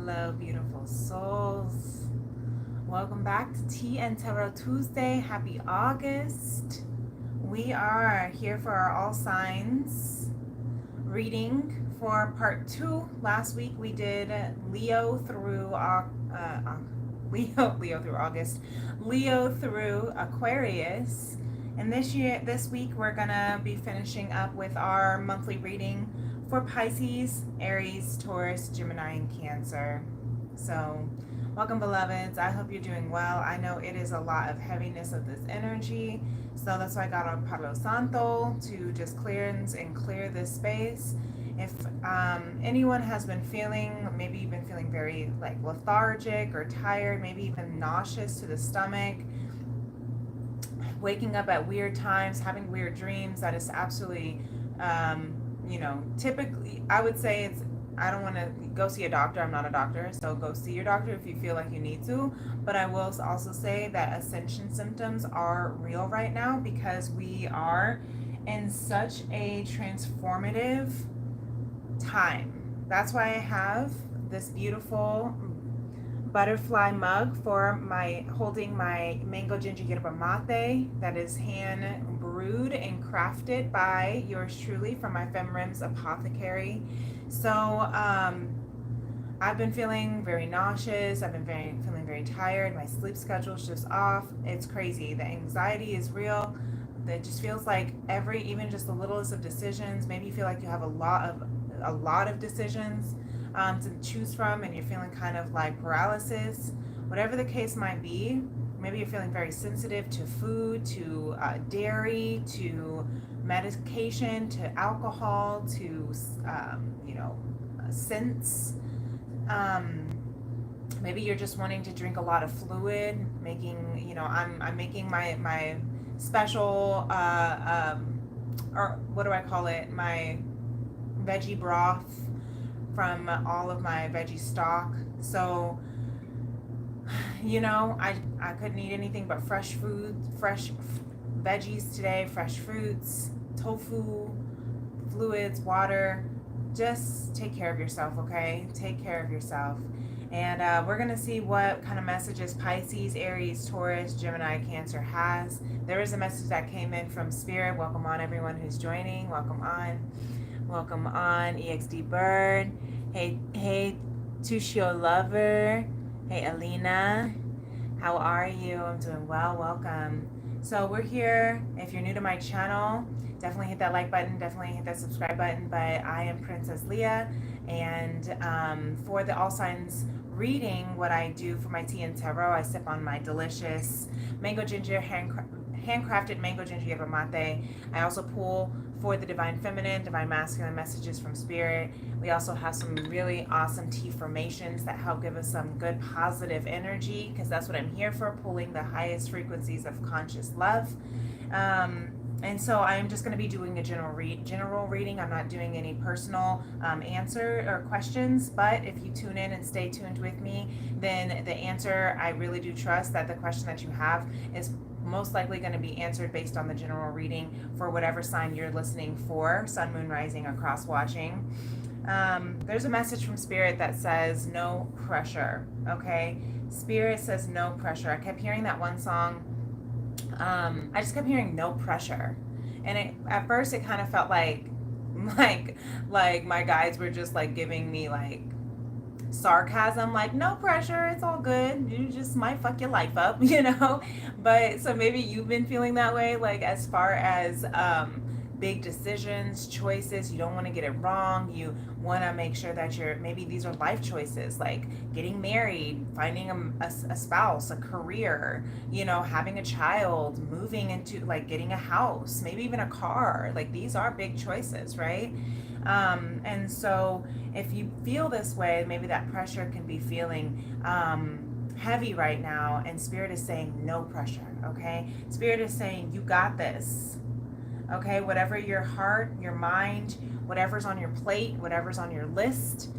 Hello, beautiful souls. Welcome back to Tea and Tarot Tuesday. Happy August. We are here for our All Signs reading for part 2. Last week we did Leo through August, Leo through Aquarius. And this week, we're gonna be finishing up with our monthly reading for Pisces, Aries, Taurus, Gemini, and Cancer. So, welcome, beloveds. I hope you're doing well. I know it is a lot of heaviness of this energy, so that's why I got on Palo Santo to just cleanse and clear this space. If anyone has been feeling, maybe you've been feeling very like lethargic or tired, maybe even nauseous to the stomach, waking up at weird times, having weird dreams, that is absolutely, typically, I would say I don't want to go see a doctor. I'm not a doctor, so go see your doctor if you feel like you need to. But I will also say that ascension symptoms are real right now because we are in such a transformative time. That's why I have this beautiful butterfly mug for holding my mango ginger yerba mate that is hand brewed and crafted by yours truly from my Femrims Apothecary. So I've been feeling very nauseous. I've been feeling very tired. My sleep schedule is just off. It's crazy. The anxiety is real. It just feels like even just the littlest of decisions, maybe you feel like you have a lot of decisions to choose from, and you're feeling kind of like paralysis. Whatever the case might be, maybe you're feeling very sensitive to food, to dairy, to medication, to alcohol, to scents. Maybe you're just wanting to drink a lot of fluid. I'm making my special or what do I call it? My veggie broth from all of my veggie stock. So, I couldn't eat anything but fresh food, fresh veggies today, fresh fruits, tofu, fluids, water. Just take care of yourself, okay? Take care of yourself. And we're going to see what kind of messages Pisces, Aries, Taurus, Gemini, Cancer has. There is a message that came in from Spirit. Welcome on, everyone who's joining. Welcome on. Welcome on, EXD Bird. Hey, Tushio Lover. Hey, Alina. How are you? I'm doing well. Welcome. So we're here. If you're new to my channel, definitely hit that like button. Definitely hit that subscribe button. But I am Princess Leah. And for the All Signs reading, what I do for my tea and tarot, I sip on my delicious mango ginger handcrafted mango ginger yerba mate. I also pull for the divine feminine, divine masculine messages from Spirit. We also have some really awesome tea formations that help give us some good positive energy, because that's what I'm here for, pulling the highest frequencies of conscious love. And so I'm just going to be doing a general reading. I'm not doing any personal answer or questions, but if you tune in and stay tuned with me, then the answer, I really do trust that the question that you have is most likely going to be answered based on the general reading for whatever sign you're listening for, sun, moon, rising, or cross watching. There's a message from Spirit that says no pressure. Okay, Spirit says no pressure. I kept hearing that one song. I just kept hearing no pressure, and at first it kind of felt like my guides were just like giving me like sarcasm, like no pressure, it's all good, you just might fuck your life up, but so maybe you've been feeling that way, like as far as big decisions, choices, you don't want to get it wrong, you want to make sure that maybe these are life choices, like getting married, finding a spouse, a career, having a child, moving into, like, getting a house, maybe even a car, like these are big choices, right? And so if you feel this way, maybe that pressure can be feeling heavy right now, and Spirit is saying no pressure. Okay, Spirit is saying you got this. Okay, whatever your heart, your mind, whatever's on your plate, whatever's on your list,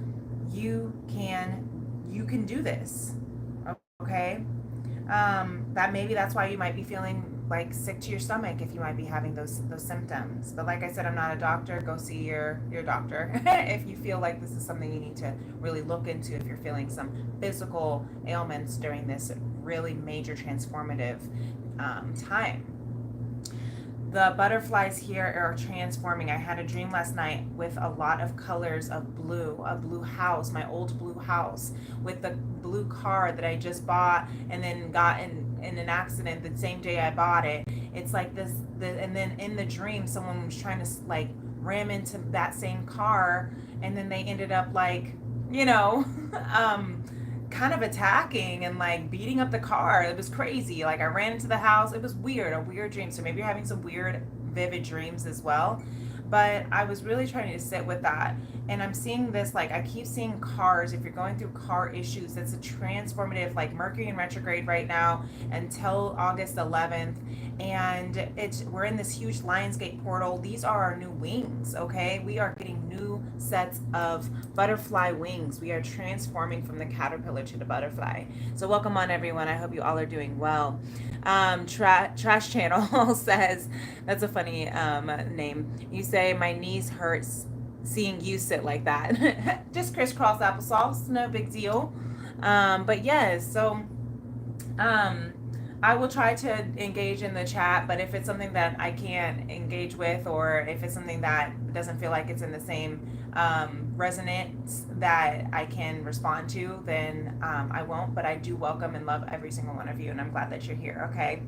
you can do this. Okay, that's why you might be feeling like sick to your stomach if you might be having those symptoms. But like I said, I'm not a doctor. Go see your doctor if you feel like this is something you need to really look into, if you're feeling some physical ailments during this really major transformative time. The butterflies here are transforming. I had a dream last night with a lot of colors of blue, a blue house, my old blue house, with the blue car that I just bought and then got in an accident the same day I bought it. It's like this, and then in the dream, someone was trying to like ram into that same car, and then they ended up like, you know, kind of attacking and like beating up the car. It was crazy. Like I ran into the house. It was weird, a weird dream. So maybe you're having some weird, vivid dreams as well. But I was really trying to sit with that. And I'm seeing this, like I keep seeing cars. If you're going through car issues, it's a transformative, like Mercury in retrograde right now until August 11th. And we're in this huge Lionsgate portal. These are our new wings, okay? We are getting new sets of butterfly wings. We are transforming from the caterpillar to the butterfly. So welcome on, everyone. I hope you all are doing well. Trash Channel says, that's a funny name. You say, my knees hurts seeing you sit like that. Just crisscross applesauce, no big deal. But yes, so I will try to engage in the chat, but if it's something that I can't engage with, or if it's something that doesn't feel like it's in the same resonance that I can respond to, then I won't. But I do welcome and love every single one of you, and I'm glad that you're here, okay?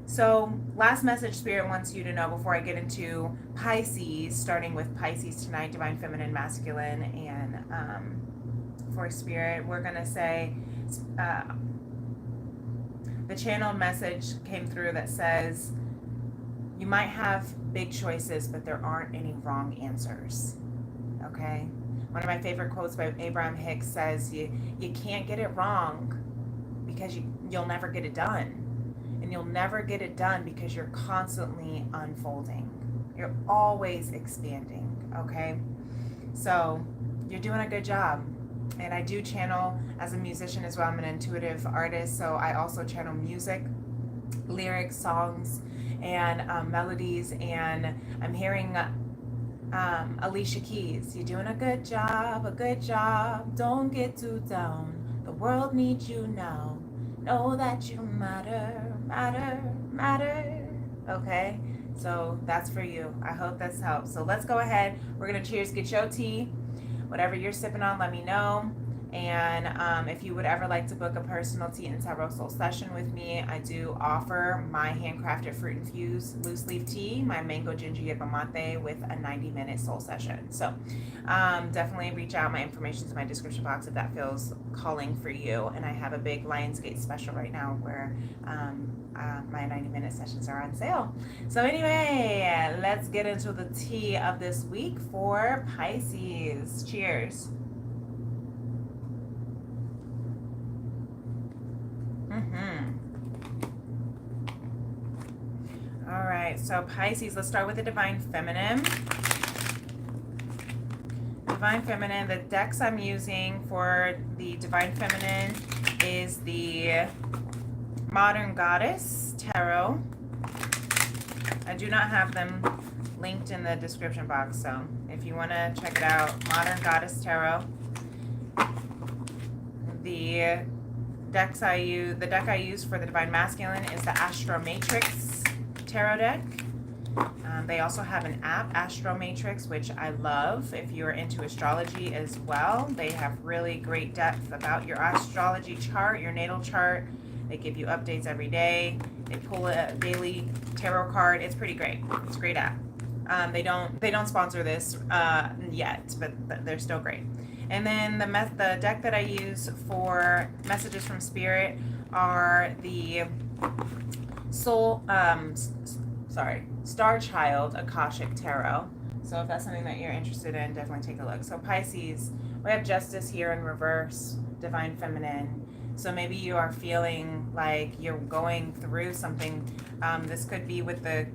So last message Spirit wants you to know before I get into Pisces, starting with Pisces tonight, Divine Feminine, Masculine, and for Spirit, we're going to say, the channeled message came through that says, you might have big choices, but there aren't any wrong answers, okay? One of my favorite quotes by Abraham Hicks says, you can't get it wrong because you'll never get it done. And you'll never get it done because you're constantly unfolding. You're always expanding, okay? So you're doing a good job. And I do channel as a musician as well. I'm an intuitive artist, so I also channel music, lyrics, songs, and melodies. And I'm hearing Alicia Keys, you're doing a good job, a good job. Don't get too down. The world needs you now. Know that you matter, matter, matter. Okay, so that's for you. I hope this helps. So let's go ahead. We're gonna cheers, get your tea. Whatever you're sipping on, let me know. And if you would ever like to book a personal tea and tarot soul session with me, I do offer my handcrafted fruit infused loose leaf tea, my mango ginger yerba mate with a 90-minute soul session. So definitely reach out. My information's in my description box if that feels calling for you. And I have a big Lionsgate special right now where my 90-minute sessions are on sale. So anyway, let's get into the tea of this week for Pisces. Cheers. All right, so Pisces, let's start with the Divine Feminine. Divine Feminine, the decks I'm using for the Divine Feminine is the Modern Goddess Tarot. I do not have them linked in the description box, so if you want to check it out, Modern Goddess Tarot. The deck I use for the Divine Masculine is the Astro Matrix Tarot deck. They also have an app, Astro Matrix, which I love if you're into astrology as well. They have really great depth about your astrology chart, your natal chart. They give you updates every day. They pull a daily tarot card. It's pretty great. It's a great app. They don't sponsor this yet, but they're still great. And then the deck that I use for messages from Spirit are the Star Child Akashic Tarot. So if that's something that you're interested in, definitely take a look. So Pisces, we have Justice here in reverse, Divine Feminine. So maybe you are feeling like you're going through something. This could be with the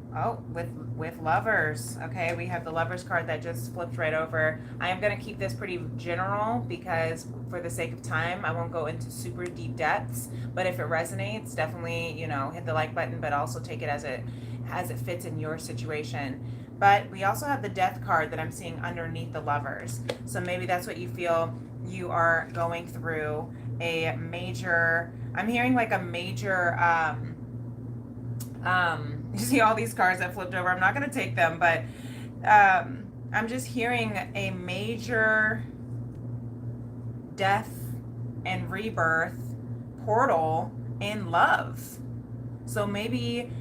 with lovers. Okay, we have the lovers card that just flipped right over. I am going to keep this pretty general because for the sake of time, I won't go into super deep depths. But if it resonates, definitely, you know, hit the like button, but also take it as it fits in your situation. But we also have the death card that I'm seeing underneath the lovers. So maybe that's what you feel you are going through a major, I'm hearing like a major, you see all these cards that flipped over. I'm not going to take them, but I'm just hearing a major death and rebirth portal in love. So maybe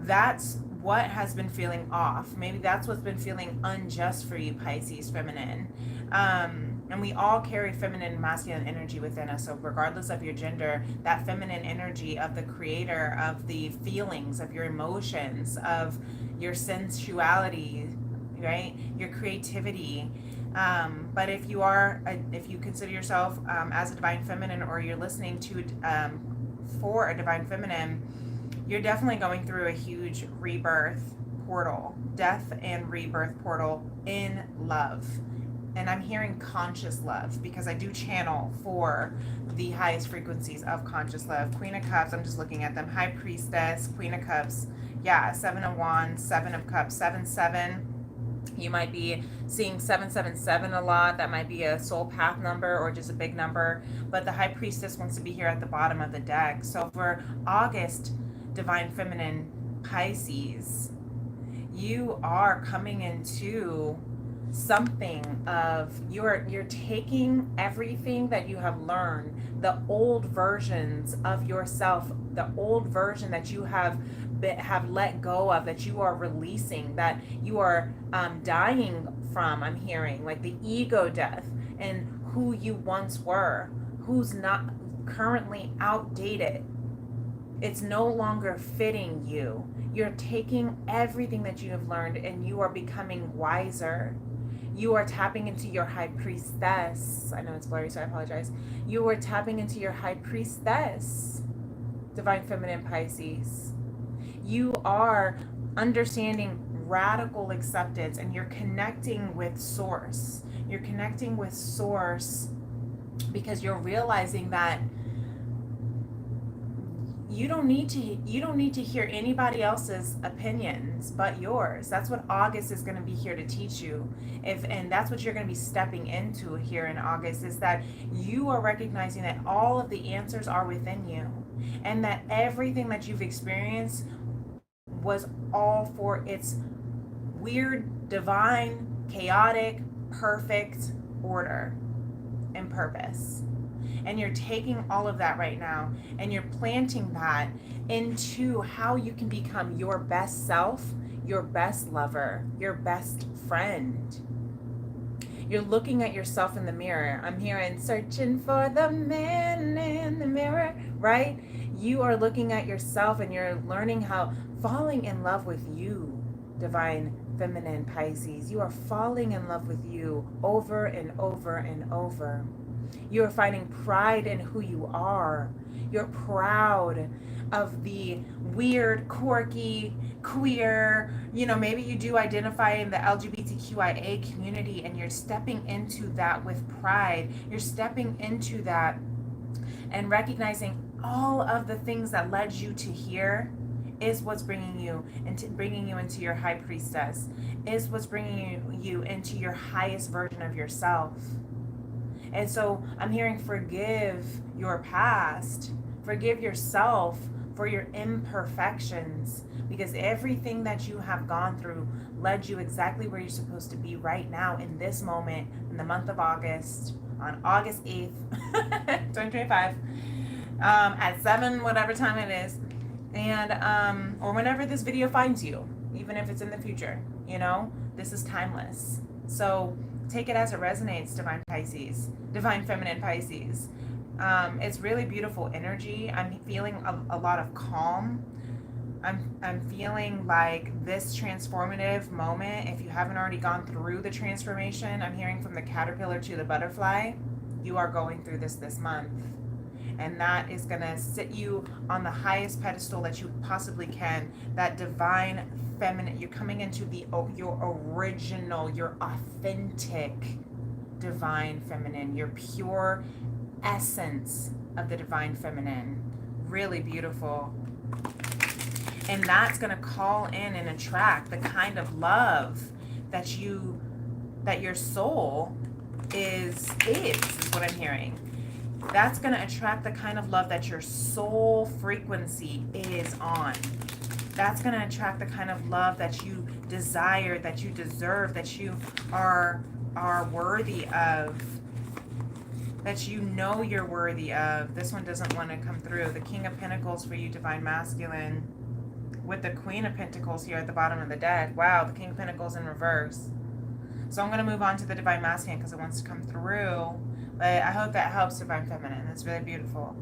that's what has been feeling off. Maybe that's what's been feeling unjust for you, Pisces feminine. And we all carry feminine and masculine energy within us. So regardless of your gender, that feminine energy of the creator, of the feelings, of your emotions, of your sensuality, right? Your creativity. But if you are, if you consider yourself as a divine feminine, or you're listening to for a divine feminine, you're definitely going through a huge rebirth portal, death and rebirth portal in love. And I'm hearing conscious love because I do channel for the highest frequencies of conscious love. Queen of Cups, I'm just looking at them. High Priestess, Queen of Cups, yeah, Seven of Wands, Seven of Cups, 7-7. You might be seeing 777 a lot. That might be a soul path number or just a big number. But the High Priestess wants to be here at the bottom of the deck. So for August, Divine Feminine Pisces, you are coming into something of you're taking everything that you have learned, the old versions of yourself, the old version that you have let go of, that you are releasing, that you are dying from. I'm hearing like the ego death and who you once were, who's not currently outdated. It's no longer fitting you. You're taking everything that you have learned and you are becoming wiser. You are tapping into your High Priestess. I know it's blurry, so I apologize. You are tapping into your High Priestess, Divine Feminine Pisces. You are understanding radical acceptance and you're connecting with Source. You're connecting with Source because you're realizing that you don't need to hear anybody else's opinions but yours. That's what August is going to be here to teach you. And that's what you're going to be stepping into here in August, is that you are recognizing that all of the answers are within you, and that everything that you've experienced was all for its weird, divine, chaotic, perfect order and purpose. And you're taking all of that right now and you're planting that into how you can become your best self, your best lover, your best friend. You're looking at yourself in the mirror. I'm hearing searching for the man in the mirror, right? You are looking at yourself and you're learning how, falling in love with you, Divine Feminine Pisces. You are falling in love with you over and over and over. You are finding pride in who you are. You're proud of the weird, quirky, queer, maybe you do identify in the LGBTQIA community, and you're stepping into that with pride. You're stepping into that and recognizing all of the things that led you to here is what's bringing you into your High Priestess, is what's bringing you into your highest version of yourself. And so I'm hearing forgive your past, forgive yourself for your imperfections, because everything that you have gone through led you exactly where you're supposed to be right now in this moment, in the month of August, on August 8th, 2025, at 7, whatever time it is, and or whenever this video finds you, even if it's in the future, this is timeless. So take it as it resonates, Divine Pisces, Divine Feminine Pisces. It's really beautiful energy. I'm feeling a lot of calm. I'm feeling like this transformative moment, if you haven't already gone through the transformation, I'm hearing from the caterpillar to the butterfly, you are going through this month. And that is going to sit you on the highest pedestal that you possibly can. That divine feminine. You're coming into your original, your authentic divine feminine, your pure essence of the divine feminine. Really beautiful. And that's going to call in and attract the kind of love that your soul is what I'm hearing. That's going to attract the kind of love that your soul frequency is on. That's going to attract the kind of love that you desire, that you deserve, that you are worthy of, that you know you're worthy of. This one doesn't want to come through. The King of Pentacles for you, Divine Masculine, with the Queen of Pentacles here at the bottom of the deck. Wow, the King of Pentacles in reverse. So I'm going to move on to the Divine Masculine because it wants to come through. But I hope that helps, Divine Feminine. It's really beautiful.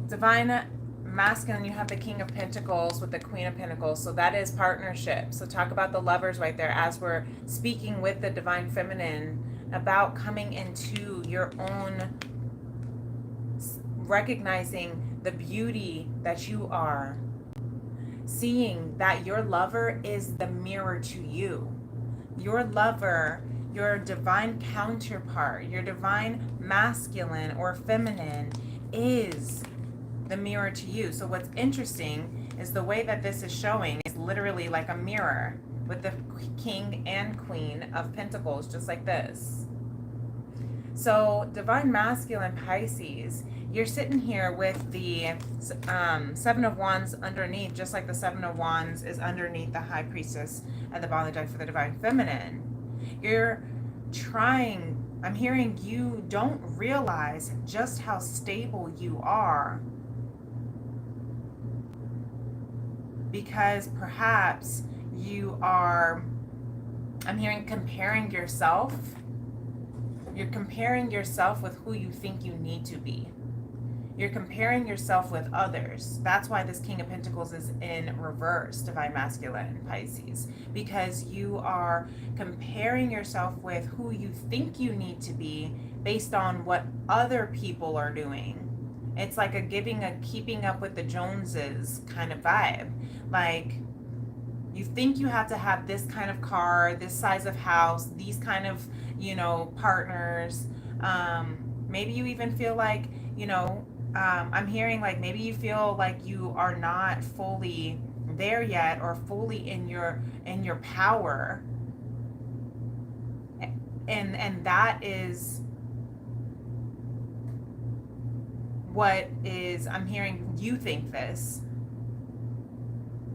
Divine Masculine, you have the King of Pentacles with the Queen of Pentacles. So that is partnership. So talk about the lovers right there as we're speaking with the Divine Feminine about coming into your own, recognizing the beauty that you are, seeing that your lover is the mirror to you. Your lover, your divine counterpart, your divine masculine or feminine is the mirror to you. So what's interesting is the way that this is showing is literally like a mirror with the King and Queen of Pentacles, just like this. So Divine Masculine Pisces, you're sitting here with the Seven of Wands underneath, just like the Seven of Wands is underneath the High Priestess at the bottom of the deck for the Divine Feminine. You're trying, I'm hearing you don't realize just how stable you are, because perhaps you are, I'm hearing comparing yourself. You're comparing yourself with who you think you need to be. You're comparing yourself with others. That's why this King of Pentacles is in reverse, Divine Masculine Pisces, because you are comparing yourself with who you think you need to be based on what other people are doing. It's like a keeping up with the Joneses kind of vibe. Like, you think you have to have this kind of car, this size of house, these kind of, partners. Maybe you even feel like, I'm hearing like maybe you feel like you are not fully there yet or fully in your power. And that is what is, I'm hearing you think this.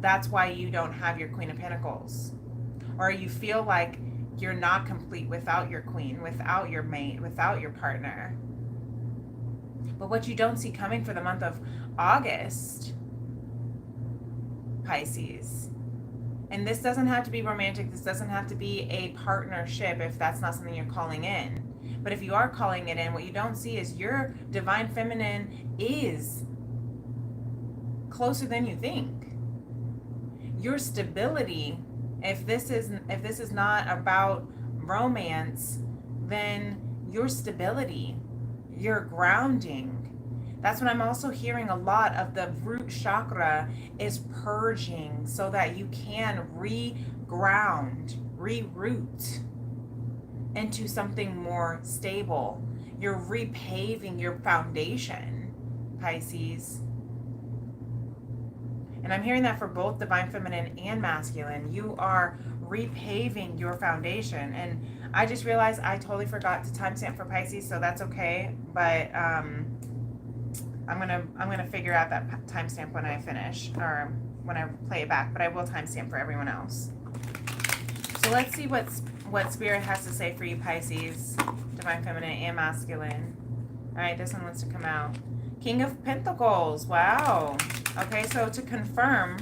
That's why you don't have your Queen of Pentacles. Or you feel like you're not complete without your queen, without your mate, without your partner. But what you don't see coming for the month of August, Pisces, and this doesn't have to be romantic, this doesn't have to be a partnership if that's not something you're calling in. But if you are calling it in, what you don't see is your Divine Feminine is closer than you think. Your stability, if this is not about romance, then your stability, your grounding. That's what I'm also hearing. A lot of the root chakra is purging so that you can reground, reroot into something more stable. You're repaving your foundation, Pisces. And I'm hearing that for both Divine Feminine and Masculine. You are repaving your foundation. And I just realized I totally forgot to timestamp for Pisces, so that's okay. But I'm gonna figure out that timestamp when I finish, or when I play it back. But I will timestamp for everyone else. So let's see what Spirit has to say for you, Pisces, Divine Feminine and Masculine. All right, this one wants to come out. King of Pentacles. Wow. Okay, so to confirm,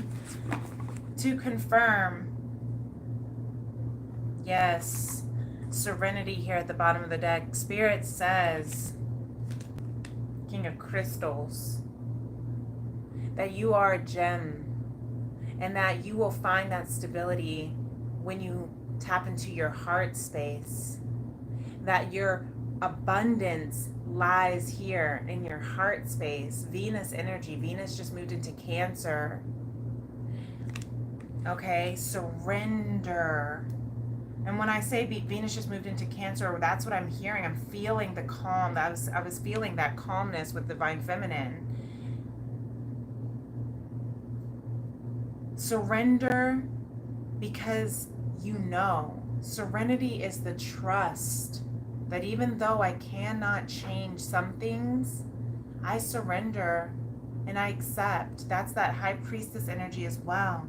yes, Serenity here at the bottom of the deck. Spirit says, King of Crystals, that you are a gem and that you will find that stability when you tap into your heart space, that your abundance lies here in your heart space. Venus energy. Venus just moved into Cancer. Okay, surrender. And when I say Venus just moved into Cancer, that's what I'm hearing. I'm feeling the calm. I was feeling that calmness with Divine Feminine. Surrender because you know. Serenity is the trust that even though I cannot change some things, I surrender and I accept. That's that High Priestess energy as well.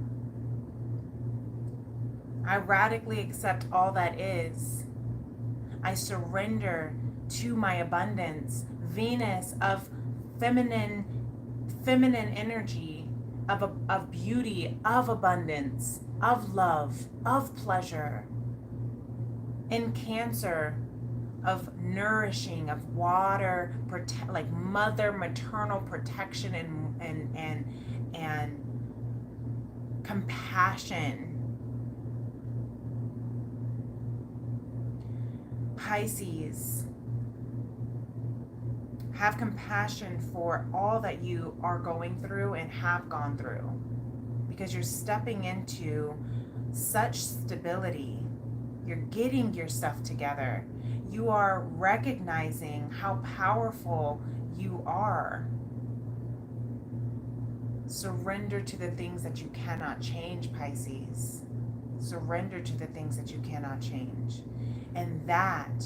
I radically accept all that is. I surrender to my abundance. Venus of feminine energy, of beauty, of abundance, of love, of pleasure. In Cancer, of nourishing, of water, like mother maternal protection and compassion. Pisces, have compassion for all that you are going through and have gone through, because you're stepping into such stability. You're getting your stuff together. You are recognizing how powerful you are. Surrender to the things that you cannot change, Pisces. Surrender to the things that you cannot change. And that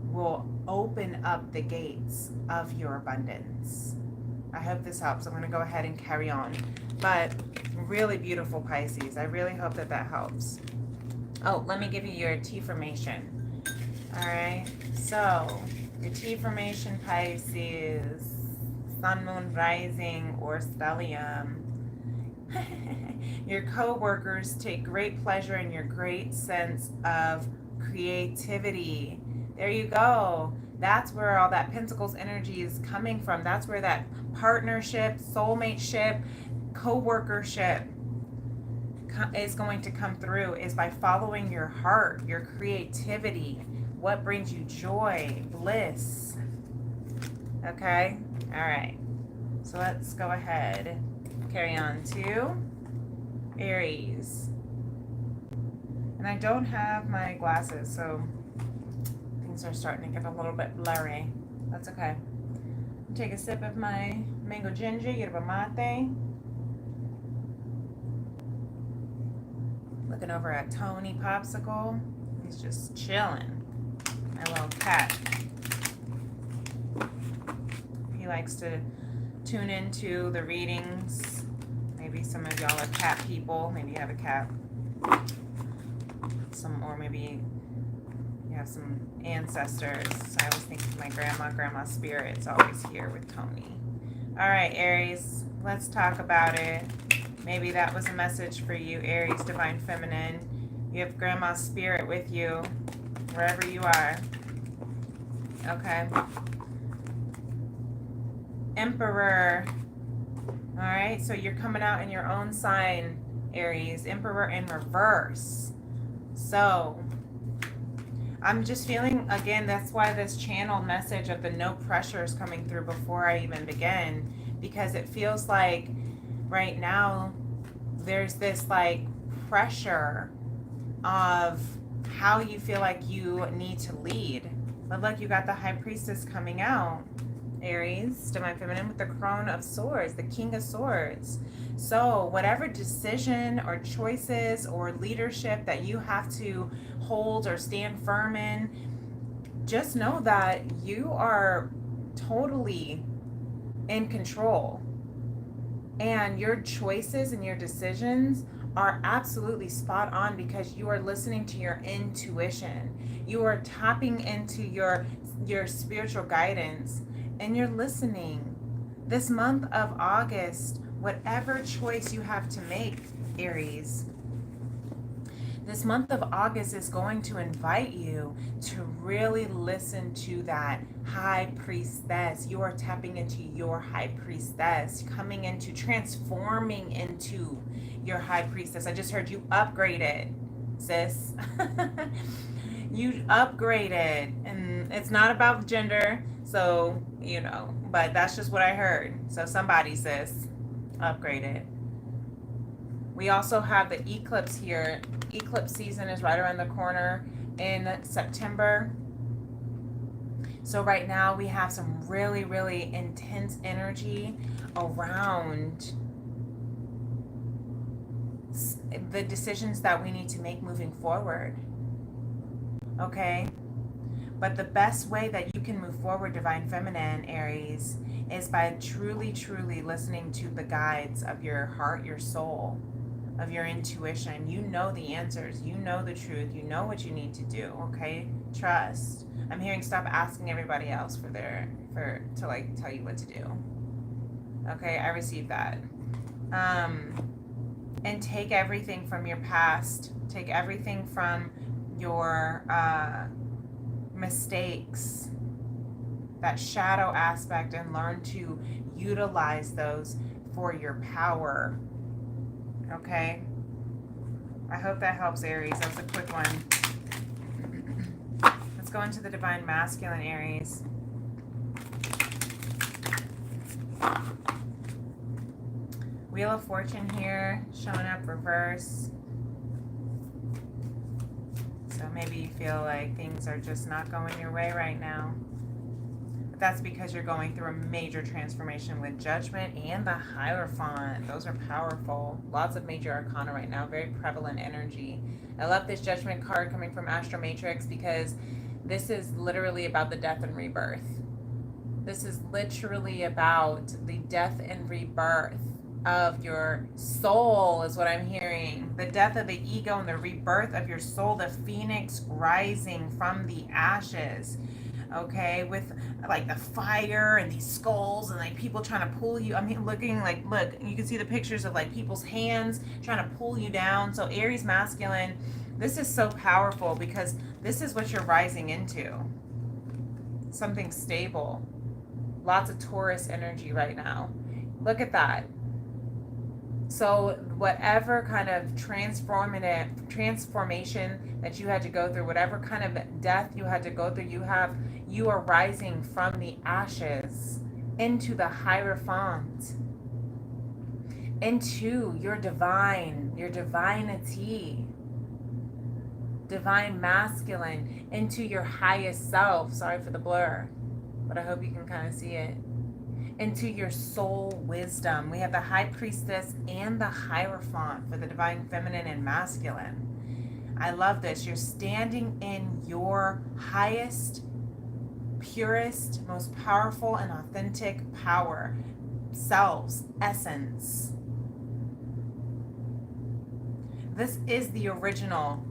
will open up the gates of your abundance. I hope this helps. I'm going to go ahead and carry on. But really beautiful, Pisces. I really hope that helps. Oh, let me give you your T formation. All right. So your T formation, Pisces, Sun, Moon, Rising, or Stellium. Your co-workers take great pleasure in your great sense of creativity. There you go. That's where all that Pentacles energy is coming from. That's where that partnership, soulmateship, co-workership is going to come through, is by following your heart, your creativity, what brings you joy, bliss. Okay? All right. So let's go ahead. Carry on to Aries. And I don't have my glasses, so things are starting to get a little bit blurry. That's okay. Take a sip of my mango ginger, yerba mate. Looking over at Tony Popsicle. He's just chilling. My little cat. He likes to tune into the readings. Maybe some of y'all are cat people. Maybe you have a cat. Or maybe you have some ancestors. I always think of my grandma's spirit's always here with Tony. All right, Aries, let's talk about it. Maybe that was a message for you, Aries, Divine Feminine. You have grandma's spirit with you wherever you are. Okay. Emperor. All right, so you're coming out in your own sign, Aries. Emperor in reverse. So I'm just feeling, again, that's why this channel message of the no pressure is coming through before I even begin, because it feels like right now there's this like pressure of how you feel like you need to lead. But look, you got the High Priestess coming out, Aries, Divine Feminine, with the Crown of Swords, the King of Swords. So whatever decision or choices or leadership that you have to hold or stand firm in, just know that you are totally in control. And your choices and your decisions are absolutely spot on, because you are listening to your intuition. You are tapping into your spiritual guidance, and you're listening. This month of August, whatever choice you have to make, Aries, this month of August is going to invite you to really listen to that High Priestess. You are tapping into your High Priestess, coming into, transforming into your High Priestess. I just heard you upgrade it, sis. You upgraded, and it's not about gender, so you know, but that's just what I heard. So somebody, sis, upgraded. We also have the eclipse here. Eclipse season is right around the corner in September. So right now we have some really, really intense energy around the decisions that we need to make moving forward. Okay? But the best way that you can move forward, Divine Feminine, Aries, is by truly, truly listening to the guides of your heart, your soul, of your intuition. You know the answers. You know the truth. You know what you need to do. Okay? Trust. I'm hearing stop asking everybody else to like tell you what to do. Okay? I received that. And take everything from your past. Take everything from your mistakes, that shadow aspect, and learn to utilize those for your power. Okay? I hope that helps, Aries. That was a quick one. Let's go into the Divine Masculine, Aries. Wheel of Fortune here, showing up reverse. So maybe you feel like things are just not going your way right now. But that's because you're going through a major transformation with Judgment and the Hierophant. Those are powerful. Lots of major arcana right now. Very prevalent energy. I love this Judgment card coming from Astro Matrix because this is literally about the death and rebirth. This is literally about the death and rebirth of your soul, is what I'm hearing. The death of the ego and the rebirth of your soul, the phoenix rising from the ashes. Okay, with like the fire and these skulls and like people trying to pull you. I mean, looking like, look, you can see the pictures of like people's hands trying to pull you down. So Aries masculine, this is so powerful because this is what you're rising into. Something stable. Lots of Taurus energy right now. Look at that. So whatever kind of transformation that you had to go through, whatever kind of death you had to go through, you are rising from the ashes into the Hierophant, into your divinity, Divine Masculine, into your highest self. Sorry for the blur, but I hope you can kind of see it. Into your soul wisdom. We have the High Priestess and the Hierophant for the Divine Feminine and Masculine. I love this. You're standing in your highest, purest, most powerful and authentic power, selves, essence. This is the original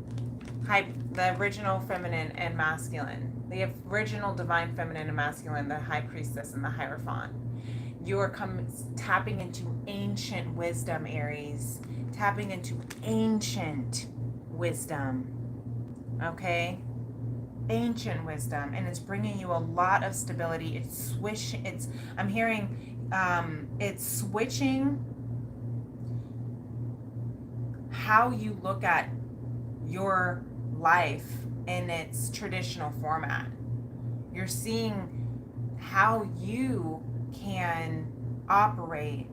feminine and masculine. The original Divine Feminine and Masculine, the High Priestess and the Hierophant. You are tapping into ancient wisdom, Aries. Tapping into ancient wisdom. Okay? Ancient wisdom. And it's bringing you a lot of stability. I'm hearing it's switching how you look at your life in its traditional format. You're seeing how you can operate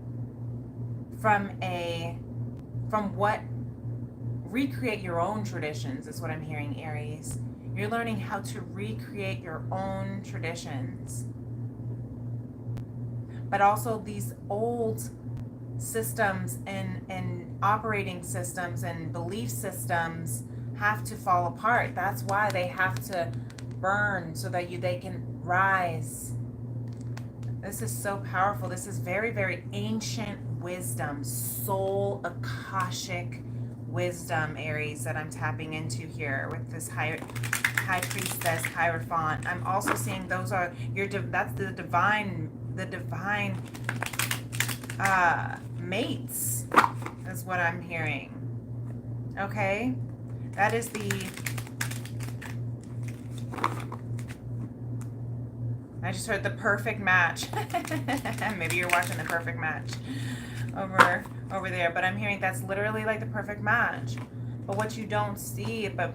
recreate your own traditions, is what I'm hearing, Aries. You're learning how to recreate your own traditions. But also these old systems and operating systems and belief systems have to fall apart. That's why they have to burn so that they can rise. This is so powerful. This is very, very ancient wisdom, soul Akashic wisdom, Aries, that I'm tapping into here with this High Priestess, Hierophant. I'm also seeing that's the divine mates, is what I'm hearing. Okay? That is I just heard the perfect match. Maybe you're watching the perfect match over there, but I'm hearing that's literally like the perfect match. But what you don't see, but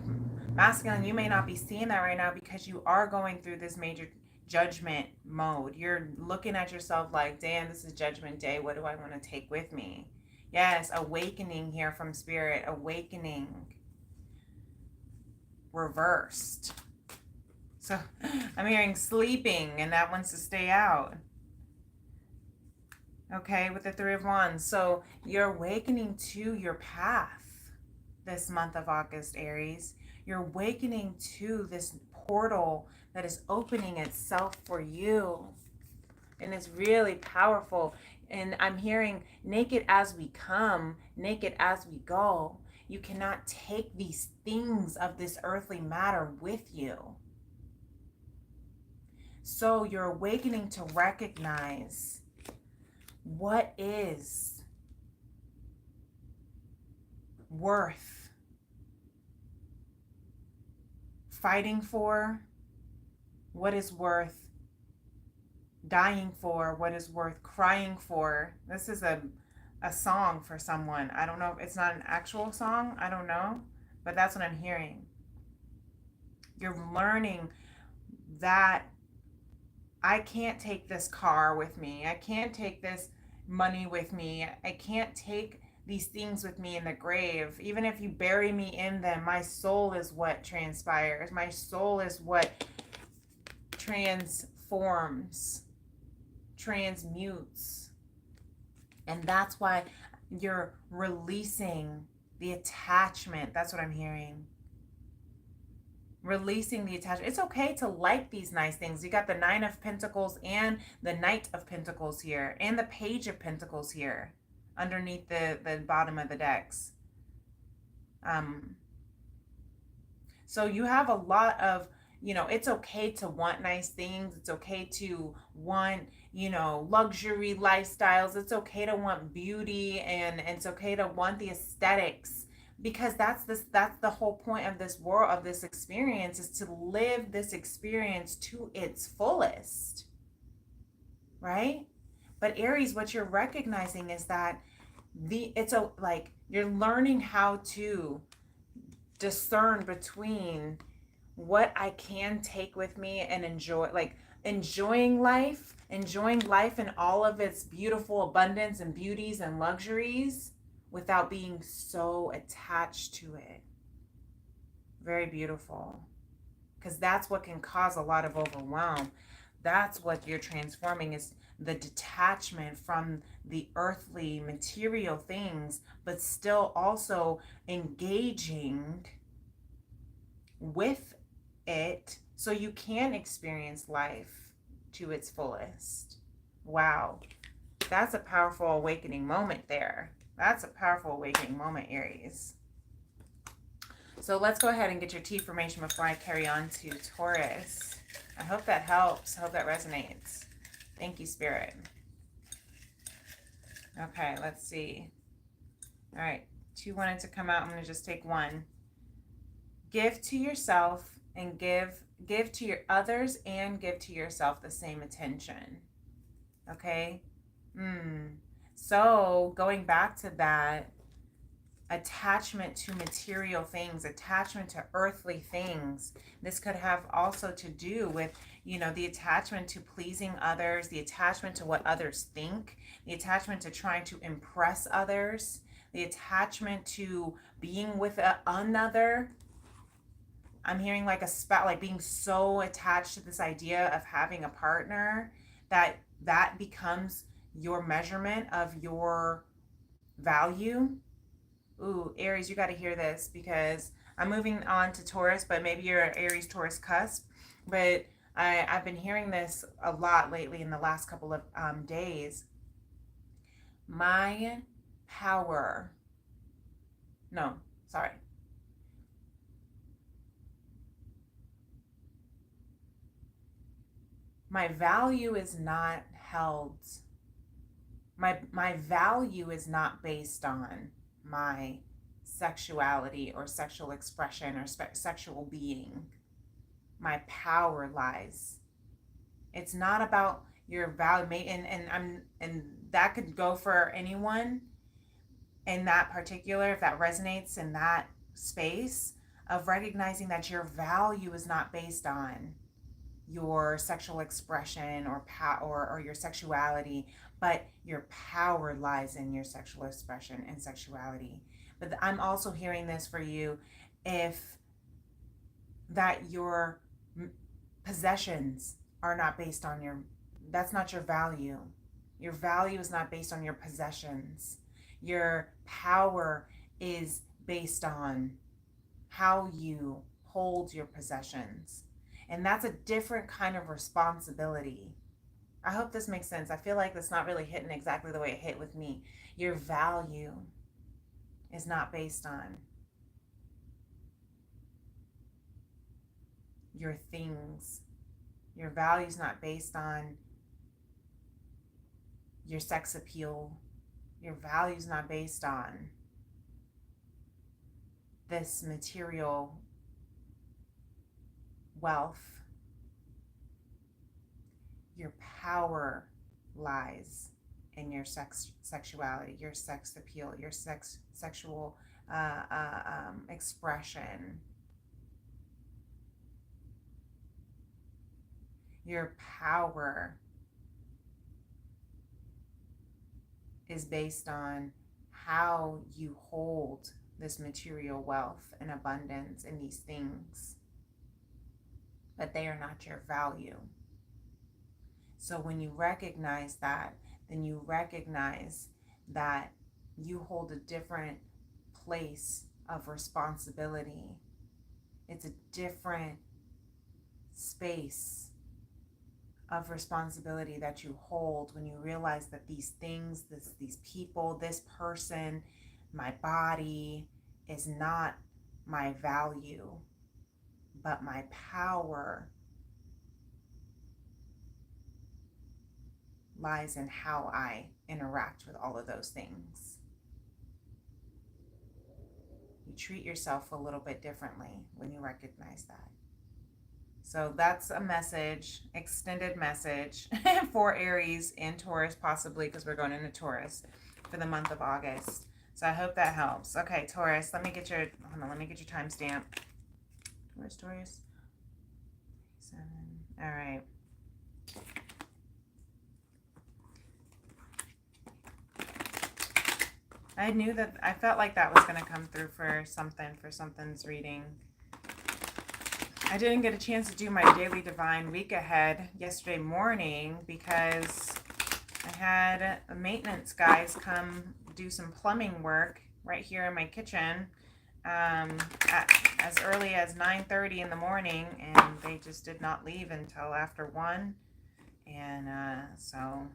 Masculine, you may not be seeing that right now because you are going through this major judgment mode. You're looking at yourself like, damn, this is judgment day. What do I want to take with me? Yes, awakening here from spirit, awakening reversed. So I'm hearing sleeping, and that wants to stay out. Okay, with the Three of Wands. So you're awakening to your path this month of August, Aries. You're awakening to this portal that is opening itself for you. And it's really powerful. And I'm hearing naked as we come, naked as we go. You cannot take these things of this earthly matter with you. So you're awakening to recognize what is worth fighting for, what is worth dying for, what is worth crying for. This is a song for someone. I don't know if it's not an actual song. I don't know. But that's what I'm hearing. You're learning that I can't take this car with me. I can't take this money with me. I can't take these things with me in the grave. Even if you bury me in them, my soul is what transpires. My soul is what transforms, transmutes. And that's why you're releasing the attachment. That's what I'm hearing. Releasing the attachment. It's okay to like these nice things. You got the Nine of Pentacles and the Knight of Pentacles here, and the Page of Pentacles here underneath the bottom of the decks. So you have a lot of, it's okay to want nice things. It's okay to want, luxury lifestyles. It's okay to want beauty, and it's okay to want the aesthetics, because that's the whole point of this world, of this experience, is to live this experience to its fullest, right? But Aries, what you're recognizing is that you're learning how to discern between what I can take with me and enjoy, like enjoying life in all of its beautiful abundance and beauties and luxuries, without being so attached to it. Very beautiful. Because that's what can cause a lot of overwhelm. That's what you're transforming, is the detachment from the earthly material things, but still also engaging with it so you can experience life to its fullest. Wow. That's a powerful awakening moment there. That's a powerful awakening moment, Aries. So let's go ahead and get your T formation before I carry on to Taurus. I hope that helps. I hope that resonates. Thank you, Spirit. Okay, let's see. All right, 2 wanted to come out. I'm going to just take 1. Give to yourself and give to your others, and give to yourself the same attention. Okay? So going back to that, attachment to material things, attachment to earthly things, this could have also to do with, the attachment to pleasing others, the attachment to what others think, the attachment to trying to impress others, the attachment to being with another. I'm hearing like a spout, like being so attached to this idea of having a partner that becomes your measurement of your value. Ooh, Aries, you got to hear this, because I'm moving on to Taurus, but maybe you're an Aries Taurus cusp. But I've been hearing this a lot lately in the last couple of days. My power, no, sorry. My value is not held. My value is not based on my sexuality or sexual expression or sexual being. My power lies. It's not about your value, and that could go for anyone in that particular, if that resonates in that space. of recognizing that your value is not based on your sexual expression or your sexuality, but your power lies in your sexual expression and sexuality. But I'm also hearing this for you, if that your possessions are not based on that's not your value. Your value is not based on your possessions. Your power is based on how you hold your possessions. And that's a different kind of responsibility. I hope this makes sense. I feel like that's not really hitting exactly the way it hit with me. Your value is not based on your things. Your value is not based on your sex appeal. Your value is not based on this material wealth. Your power lies in your sexuality, your sex appeal, your sexual expression. Your power is based on how you hold this material wealth and abundance and these things, but they are not your value. So when you recognize that, then you recognize that you hold a different place of responsibility. It's a different space of responsibility that you hold when you realize that these things, these people, this person, my body is not my value, but my power lies in how I interact with all of those things. You treat yourself a little bit differently when you recognize that. So that's a message, extended message for Aries and Taurus, possibly, because we're going into Taurus for the month of August. So I hope that helps. Okay, Taurus, let me get your timestamp. Taurus. 7. All right. I felt like that was going to come through for something's reading. I didn't get a chance to do my daily divine week ahead yesterday morning because I had maintenance guys come do some plumbing work right here in my kitchen as early as 9:30 in the morning, and they just did not leave until after 1, and so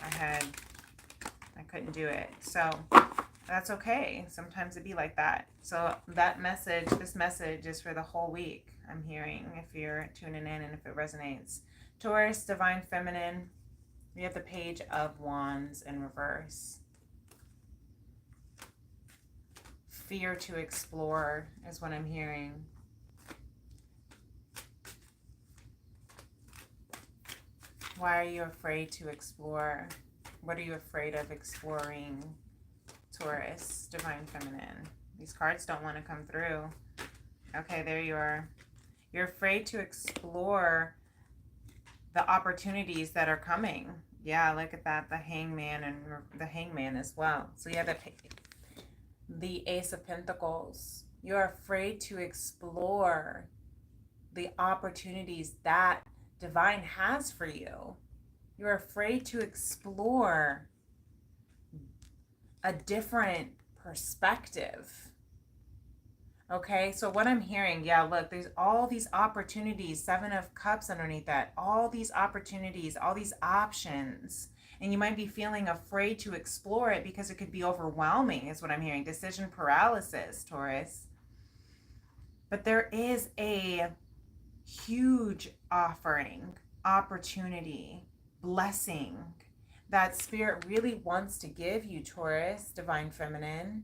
I couldn't do it. So that's okay. Sometimes it'd be like that. So this message is for the whole week. I'm hearing, if you're tuning in and if it resonates. Taurus, Divine Feminine, we have the Page of Wands in reverse. Fear to explore is what I'm hearing. Why are you afraid to explore? What are you afraid of exploring, Taurus, Divine Feminine? These cards don't want to come through. Okay, there you are. You're afraid to explore the opportunities that are coming. Yeah, look at that. The Hangman and the Hangman as well. So you have the Ace of Pentacles. You're afraid to explore the opportunities that Divine has for you. You're afraid to explore a different perspective. Okay, so what I'm hearing, yeah, look, there's all these opportunities, 7 of Cups underneath that, all these opportunities, all these options, and you might be feeling afraid to explore it because it could be overwhelming, is what I'm hearing. Decision paralysis, Taurus. But there is a huge opportunity, blessing that Spirit really wants to give you, Taurus, Divine Feminine.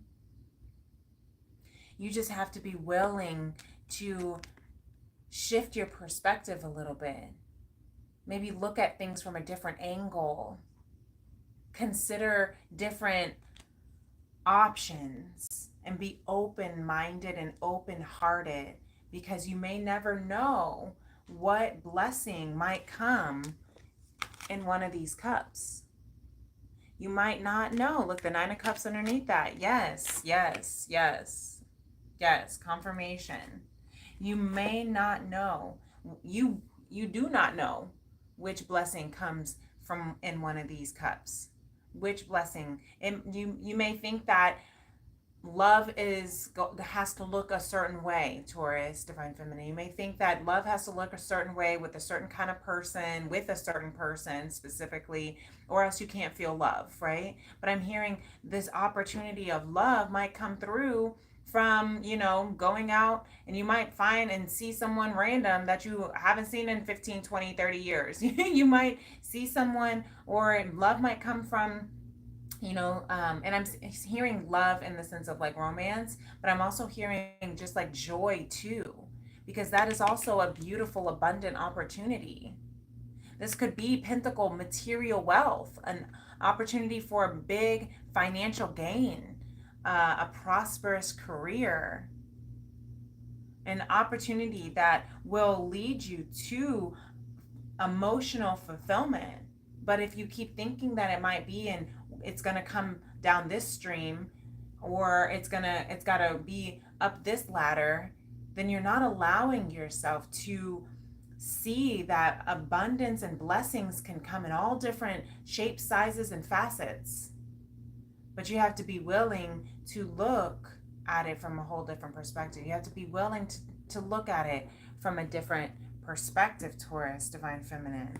You just have to be willing to shift your perspective a little bit. Maybe look at things from a different angle. Consider different options and be open-minded and open-hearted, because you may never know what blessing might come in one of these cups. You might not know. Look, the Nine of Cups underneath that. Yes, yes, yes, yes. Confirmation. You may not know. You do not know which blessing comes from in one of these cups. Which blessing? And you may think that love has to look a certain way, Taurus, divine feminine. You may think that love has to look a certain way with a certain kind of person, with a certain person specifically, or else you can't feel love, right? But I'm hearing this opportunity of love might come through from, going out, and you might find and see someone random that you haven't seen in 15, 20, 30 years. You might see someone, or love might come from, and I'm hearing love in the sense of like romance, but I'm also hearing just like joy too, because that is also a beautiful, abundant opportunity. This could be pentacle material wealth, an opportunity for a big financial gain, a prosperous career, an opportunity that will lead you to emotional fulfillment. But if you keep thinking that it might be, and it's going to come down this stream, or it's got to be up this ladder, then you're not allowing yourself to see that abundance and blessings can come in all different shapes, sizes, and facets. But you have to be willing to look at it from a whole different perspective. You have to be willing to look at it from a different perspective, Taurus, divine feminine.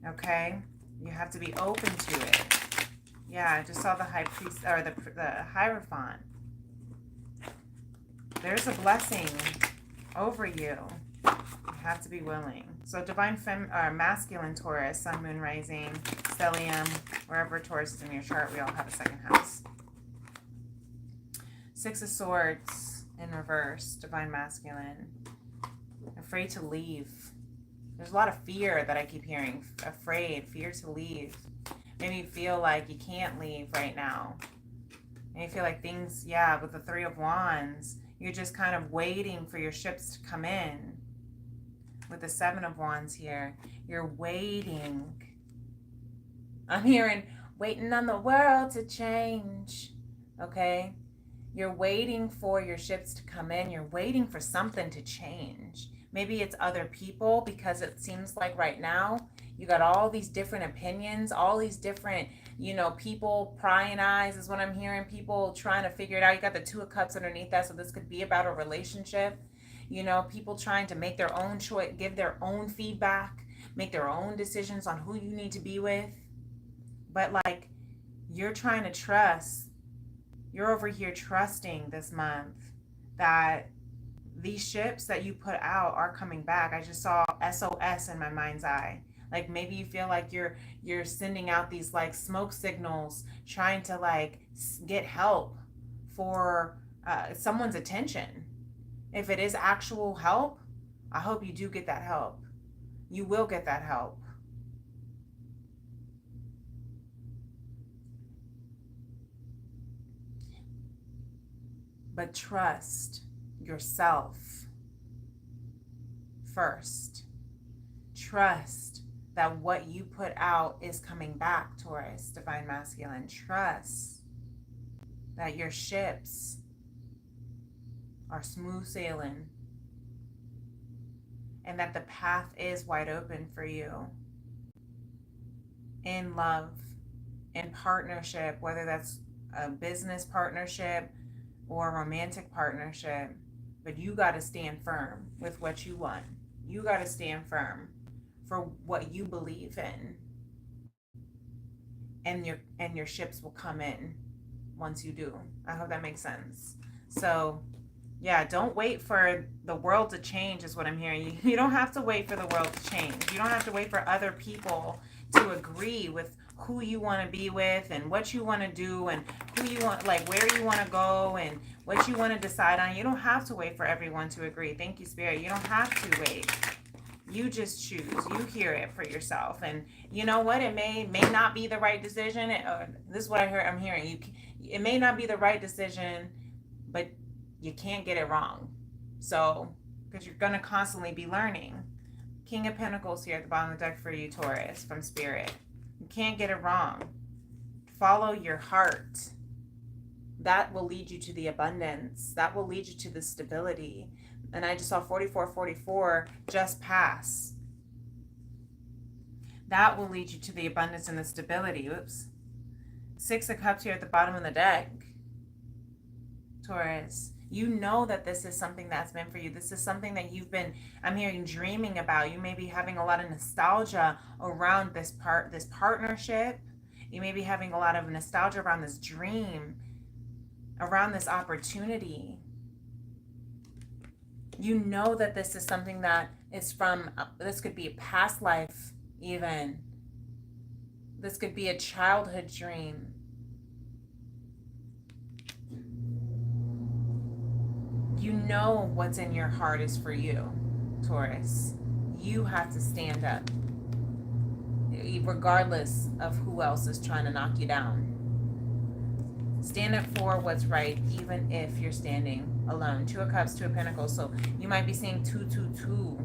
Okay? You have to be open to it. Yeah, I just saw the high priest, or the Hierophant. There's a blessing over you. You have to be willing. So divine masculine Taurus, sun, moon, rising, stellium, wherever Taurus is in your chart, we all have a second house. Six of Swords in reverse, divine masculine. Afraid to leave. There's a lot of fear that I keep hearing. Afraid, fear to leave. Maybe you feel like you can't leave right now. Maybe you feel like things, with the Three of Wands, you're just kind of waiting for your ships to come in. With the Seven of Wands here, you're waiting. I'm hearing waiting on the world to change. Okay? You're waiting for your ships to come in. You're waiting for something to change. Maybe it's other people, because it seems like right now you got all these different opinions, all these different, people prying eyes is what I'm hearing. People trying to figure it out. You got the Two of Cups underneath that, so this could be about a relationship. People trying to make their own choice, give their own feedback, make their own decisions on who you need to be with. But like, you're trying to trust. You're over here trusting this month that these ships that you put out are coming back. I just saw SOS in my mind's eye. Like, maybe you feel like you're sending out these like smoke signals, trying to like get help for someone's attention. If it is actual help, I hope you do get that help. You will get that help. But trust yourself first. Trust that what you put out is coming back, Taurus, divine masculine. Trust that your ships are smooth sailing, and that the path is wide open for you in love, in partnership, whether that's a business partnership or a romantic partnership. But you got to stand firm with what you want. You got to stand firm for what you believe in, and your ships will come in once you do. I hope that makes sense. So don't wait for the world to change is what I'm hearing. You don't have to wait for the world to change. You don't have to wait for other people to agree with who you want to be with, and what you want to do, and who you want, like where you want to go, and what you want to decide on. You don't have to wait for everyone to agree. Thank you, Spirit. You don't have to wait. You just choose. You hear it for yourself. And you know what? It may not be the right decision. This is what I'm hearing. it may not be the right decision, but you can't get it wrong. So, because you're going to constantly be learning. King of Pentacles here at the bottom of the deck for you, Taurus, from Spirit. You can't get it wrong. Follow your heart. That will lead you to the abundance. That will lead you to the stability. And I just saw 4444 just pass. That will lead you to the abundance and the stability. Oops. Six of Cups here at the bottom of the deck. Taurus, you know that this is something that's meant for you. This is something that you've been, I'm hearing, dreaming about. You may be having a lot of nostalgia around this partnership. You may be having a lot of nostalgia around this dream, around this opportunity. You know that this is something that is from, this could be a past life even. This could be a childhood dream. You know what's in your heart is for you, Taurus. You have to stand up, regardless of who else is trying to knock you down. Stand up for what's right, even if you're standing alone. Two of Cups, Two of Pentacles. So you might be seeing 222.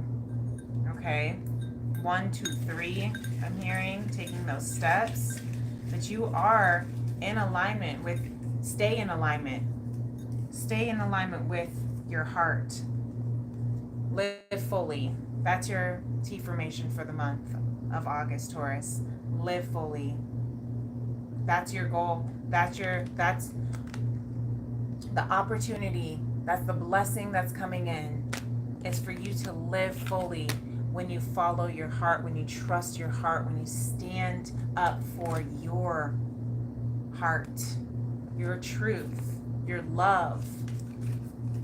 Okay. 1, 2, 3. I'm hearing taking those steps, but you are in alignment with. Stay in alignment. Stay in alignment with your heart. Live fully. That's your T formation for the month of August, Taurus. Live fully. That's your goal. That's the opportunity. That's the blessing that's coming in. Is for you to live fully when you follow your heart, when you trust your heart, when you stand up for your heart, your truth, your love.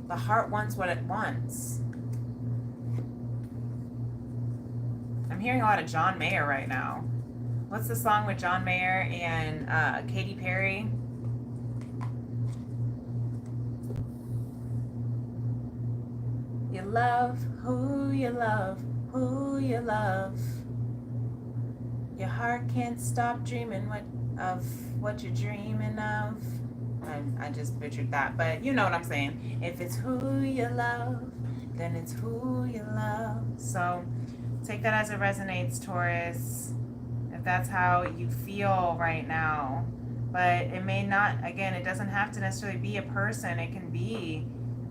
The heart wants what it wants. I'm hearing a lot of John Mayer right now. What's the song with John Mayer and Katy Perry? You love who you love, who you love. Your heart can't stop dreaming of what you're dreaming of. I just butchered that, but you know what I'm saying. If it's who you love, then it's who you love. So take that as it resonates, Taurus, if that's how you feel right now. But it may not, again, it doesn't have to necessarily be a person. It can be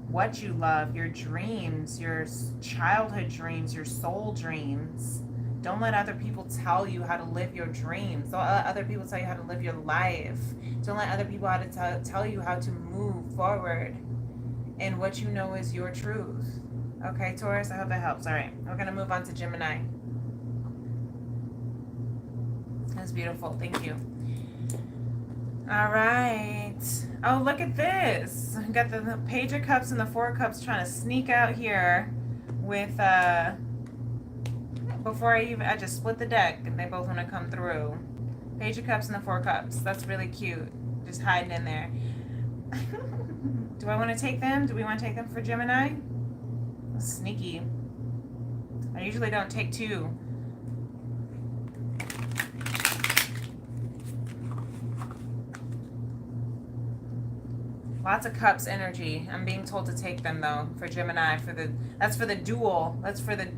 what you love, your dreams, your childhood dreams, your soul dreams. Don't let other people tell you how to live your dreams. Don't let other people tell you how to live your life. Don't let other people tell you how to move forward in what you know is your truth. Okay, Taurus, I hope that helps. All right, we're going to move on to Gemini. That's beautiful. Thank you. All right. Oh, look at this. I got the Page of Cups and the Four of Cups trying to sneak out here with... Before I just split the deck and they both want to come through. Page of Cups and the Four Cups. That's really cute. Just hiding in there. Do I want to take them? Do we want to take them for Gemini? That's sneaky. I usually don't take two. Lots of Cups energy. I'm being told to take them though for Gemini. That's for the dual. That's for the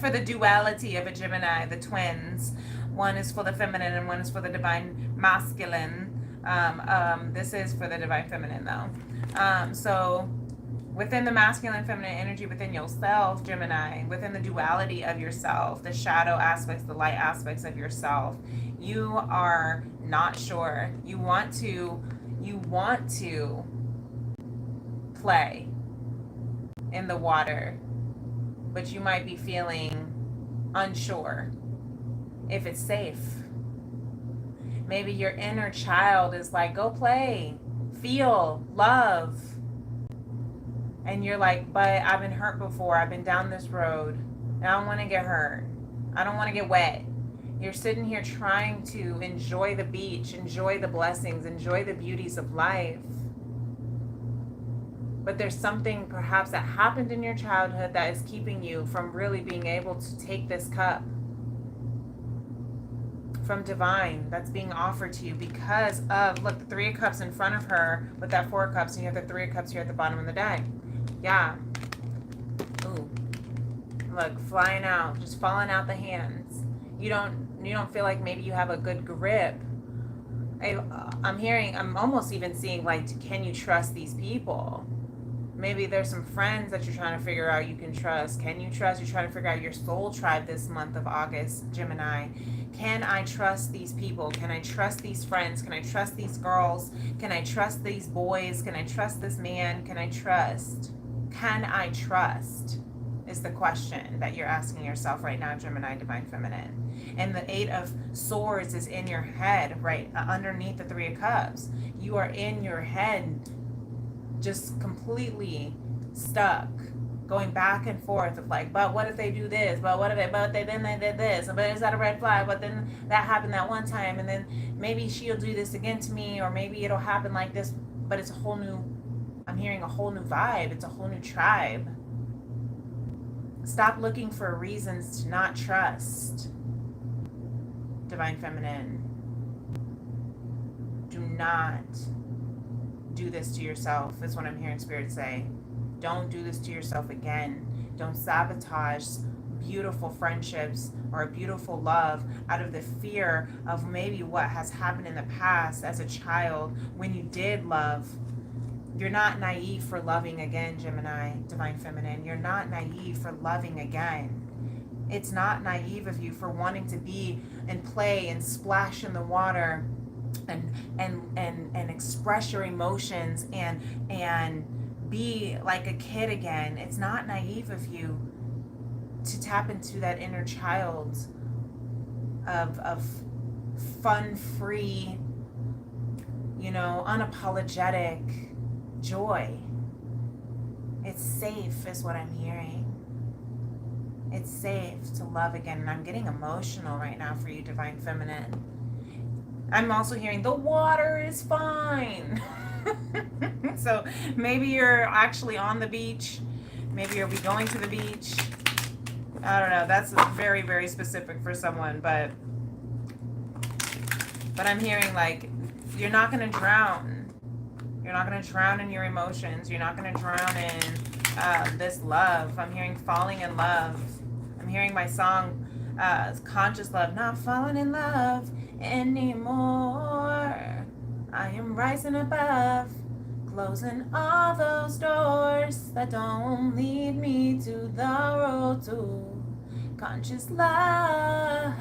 for the duality of a Gemini, the twins. One is for the feminine and one is for the divine masculine. This is for the divine feminine though. So within the masculine feminine energy within yourself, Gemini, within the duality of yourself, the shadow aspects, the light aspects of yourself, you are not sure. You want to play in the water, but you might be feeling unsure if it's safe. Maybe your inner child is like, go play, feel, love. And you're like, but I've been hurt before. I've been down this road and I don't want to get hurt. I don't want to get wet. You're sitting here trying to enjoy the beach, enjoy the blessings, enjoy the beauties of life. But there's something perhaps that happened in your childhood that is keeping you from really being able to take this cup from divine that's being offered to you because of, look, the Three of Cups in front of her with that Four of Cups, and you have the Three of Cups here at the bottom of the deck. Yeah. Ooh. Look, flying out, just falling out the hands. You don't feel like maybe you have a good grip. I'm almost even seeing, like, can you trust these people? Maybe there's some friends that you're trying to figure out you can trust. Can you trust? You're trying to figure out your soul tribe this month of August, Gemini. Can I trust these people? Can I trust these friends? Can I trust these girls? Can I trust these boys? Can I trust this man? Can I trust? Can I trust? Is the question that you're asking yourself right now, Gemini, Divine Feminine. And the Eight of Swords is in your head, right underneath the Three of Cups. You are in your head, just completely stuck, going back and forth of like, but what if they do this? But what if then they did this? But is that a red flag? But then that happened that one time, and then maybe she'll do this again to me, or maybe it'll happen like this. But it's a whole new, I'm hearing a whole new vibe. It's a whole new tribe. Stop looking for reasons to not trust, Divine Feminine. Do not do this to yourself, is what I'm hearing Spirit say. Don't do this to yourself again. Don't sabotage beautiful friendships or a beautiful love out of the fear of maybe what has happened in the past as a child when you did love. You're not naive for loving again, Gemini, Divine Feminine. You're not naive for loving again. It's not naive of you for wanting to be and play and splash in the water and express your emotions and be like a kid again. It's not naive of you to tap into that inner child of fun-free, unapologetic joy. It's safe, is what I'm hearing. It's safe to love again. And I'm getting emotional right now for you, Divine Feminine. I'm also hearing the water is fine. So maybe you're actually on the beach. Maybe you'll be going to the beach. I don't know. That's very, very specific for someone. But I'm hearing like you're not going to drown. You're not going to drown in your emotions. You're not going to drown in this love. I'm hearing falling in love. I'm hearing my song, Conscious Love, not falling in love anymore. I am rising above, closing all those doors that don't lead me to the road to conscious love.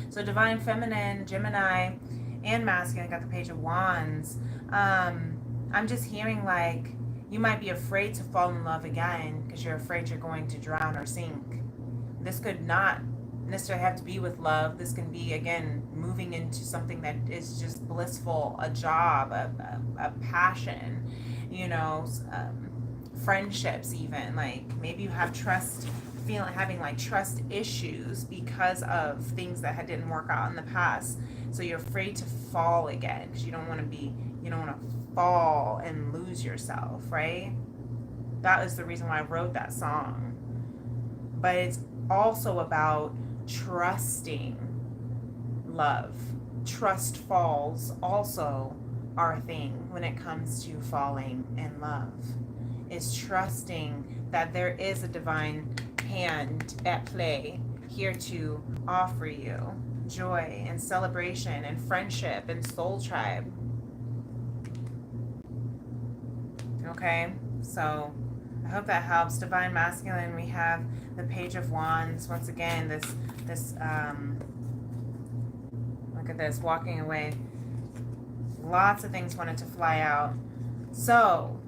So Divine Feminine, Gemini, and Masculine, got the Page of Wands. I'm just hearing like you might be afraid to fall in love again because you're afraid you're going to drown or sink. This could not necessarily have to be with love. This can be, again, moving into something that is just blissful, a job, a passion, friendships even. Like maybe you have having like trust issues because of things that didn't work out in the past. So you're afraid to fall again because you don't want to fall and lose yourself, right? That is the reason why I wrote that song. But it's also about trusting love. Trust falls also are a thing when it comes to falling in love. Is trusting that there is a divine hand at play here to offer you joy and celebration and friendship and soul tribe. Okay, so I hope that helps. Divine Masculine, we have the Page of Wands. Once again, this look at this, walking away. Lots of things wanted to fly out. So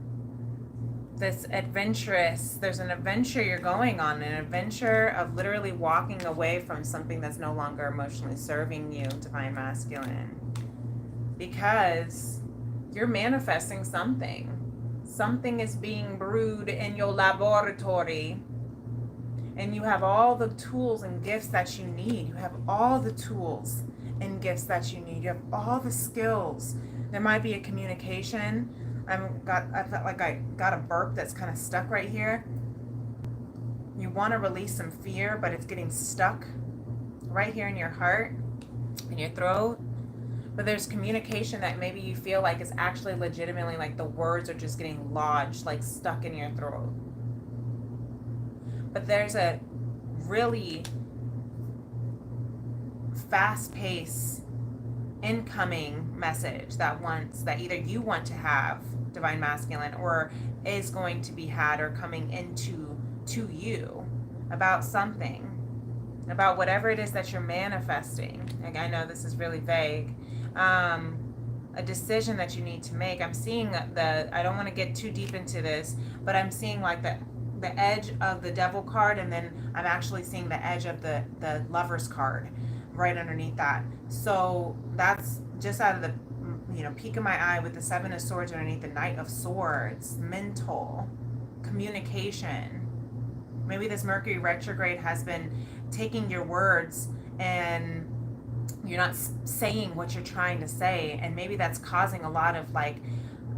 there's an adventure you're going on, an adventure of literally walking away from something that's no longer emotionally serving you, Divine Masculine, because you're manifesting something. Something is being brewed in your laboratory, and you have all the tools and gifts that you need. You have all the tools and gifts that you need. You have all the skills. There might be a communication. I felt like I got a burp that's kind of stuck right here. You want to release some fear, but it's getting stuck. right here in your heart, in your throat. But there's communication that maybe you feel like is actually legitimately like the words are just getting lodged, like stuck in your throat. But there's a really fast pace incoming message that either you want to have, divine masculine, or is going to be had or coming into to you about something, about whatever it is that you're manifesting. Like, I know this is really vague. A decision that you need to make. I'm seeing I don't want to get too deep into this, but I'm seeing like the edge of the devil card, and then I'm actually seeing the edge of the lover's card right underneath that. So that's just out of the peak of my eye with the Seven of Swords underneath the Knight of Swords. Mental communication. Maybe this Mercury retrograde has been taking your words and you're not saying what you're trying to say, and maybe that's causing a lot of like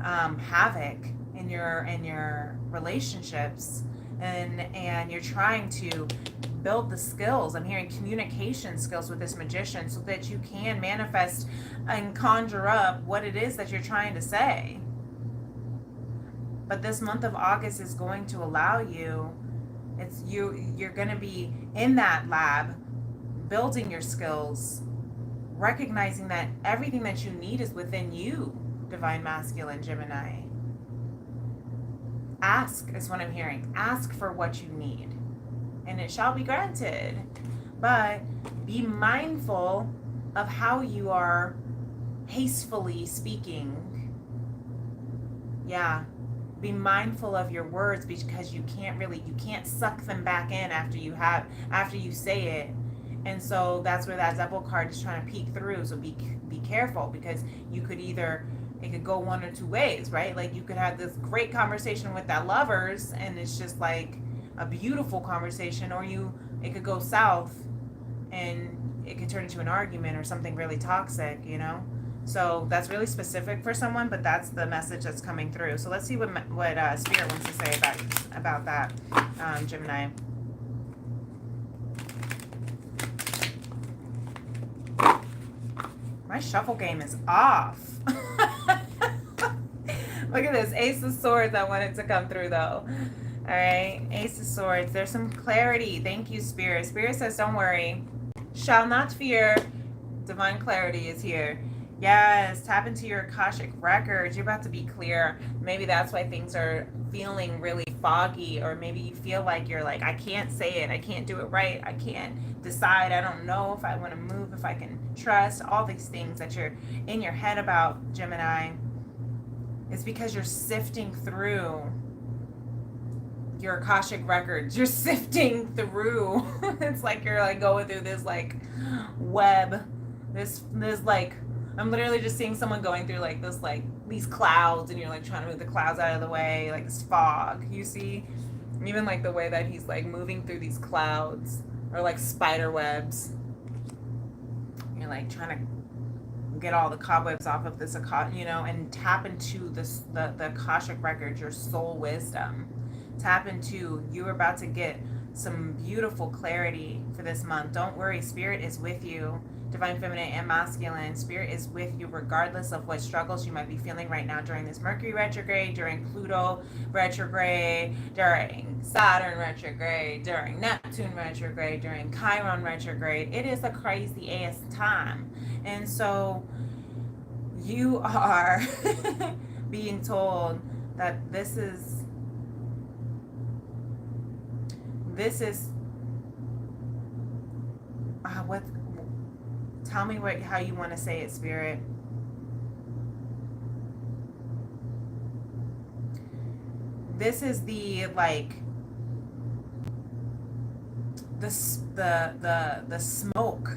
havoc in your relationships, and you're trying to build the skills. I'm hearing communication skills with this Magician so that you can manifest and conjure up what it is that you're trying to say. But this month of August is going to allow you, you're going to be in that lab building your skills, recognizing that everything that you need is within you, divine masculine Gemini. Ask is what I'm hearing. Ask for what you need, and it shall be granted. But be mindful of how you are hastily speaking. Yeah. Be mindful of your words, because you can't suck them back in after you say it. And so that's where that devil card is trying to peek through. So be careful, because it could go one or two ways, right? Like you could have this great conversation with that lovers, and it's just like a beautiful conversation, or it could go south and it could turn into an argument or something really toxic, So that's really specific for someone, but that's the message that's coming through. So let's see what Spirit wants to say about that, Gemini. My shuffle game is off. Look at this. Ace of Swords. I wanted to come through though. All right. Ace of Swords. There's some clarity. Thank you, Spirit. Spirit says, don't worry. Shall not fear. Divine clarity is here. Yes. Tap into your Akashic records. You're about to be clear. Maybe that's why things are feeling really foggy, or maybe you feel like you're like, I can't say it. I can't do it right. I can't decide. I don't know if I want to move, if I can trust. All these things that you're in your head about, Gemini. It's because you're sifting through your Akashic records. You're sifting through. It's like you're like going through this like web. This like, I'm literally just seeing someone going through like this, like these clouds, and you're like trying to move the clouds out of the way, like this fog, you see? Even like the way that he's like moving through these clouds, or like spider webs. You're like trying to get all the cobwebs off of this, and tap into the Akashic record, your soul wisdom. Tap into, you're about to get some beautiful clarity for this month. Don't worry, Spirit is with you. Divine feminine and masculine, Spirit is with you regardless of what struggles you might be feeling right now during this Mercury retrograde, during Pluto retrograde, during Saturn retrograde, during Neptune retrograde, during Chiron retrograde. It is a crazy ass time. And so you are being told that this is what, tell me how you want to say it, Spirit. This is the like the smoke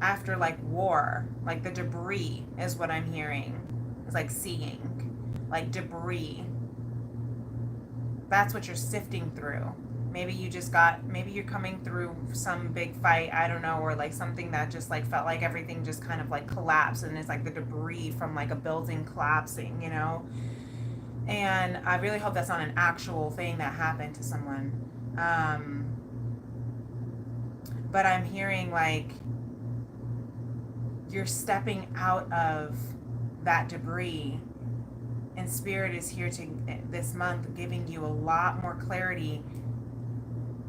after like war, like the debris is what I'm hearing. It's like seeing like debris. That's what you're sifting through. Maybe you're coming through some big fight, I don't know, or like something that just like felt like everything just kind of like collapsed, and it's like the debris from like a building collapsing, And I really hope that's not an actual thing that happened to someone. but I'm hearing like you're stepping out of that debris, and Spirit is here to this month giving you a lot more clarity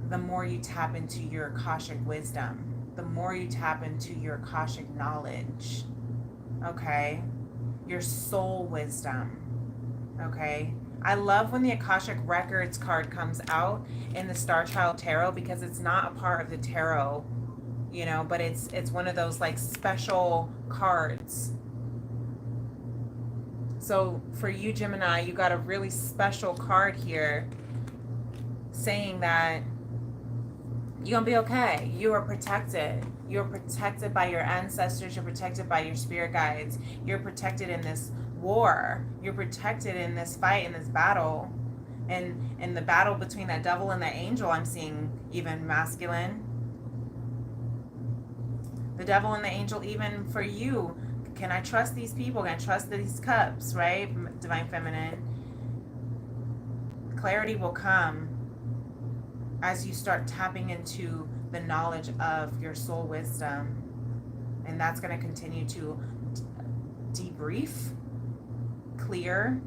the more you tap into your Akashic wisdom, the more you tap into your Akashic knowledge, okay? Your soul wisdom, okay? I love when the Akashic Records card comes out in the Star Child Tarot, because it's not a part of the tarot, you know, but it's one of those like special cards. So for you, Gemini, you got a really special card here saying that you're gonna be okay. You are protected. You're protected by your ancestors. You're protected by your spirit guides. You're protected in this war. You're protected in this fight, in this battle. And in the battle between that devil and that angel, I'm seeing even masculine. The devil and the angel, even for you. Can I trust these people? Can I trust these cups, right? Divine Feminine. Clarity will come as you start tapping into the knowledge of your soul wisdom. And that's going to continue to debrief, clear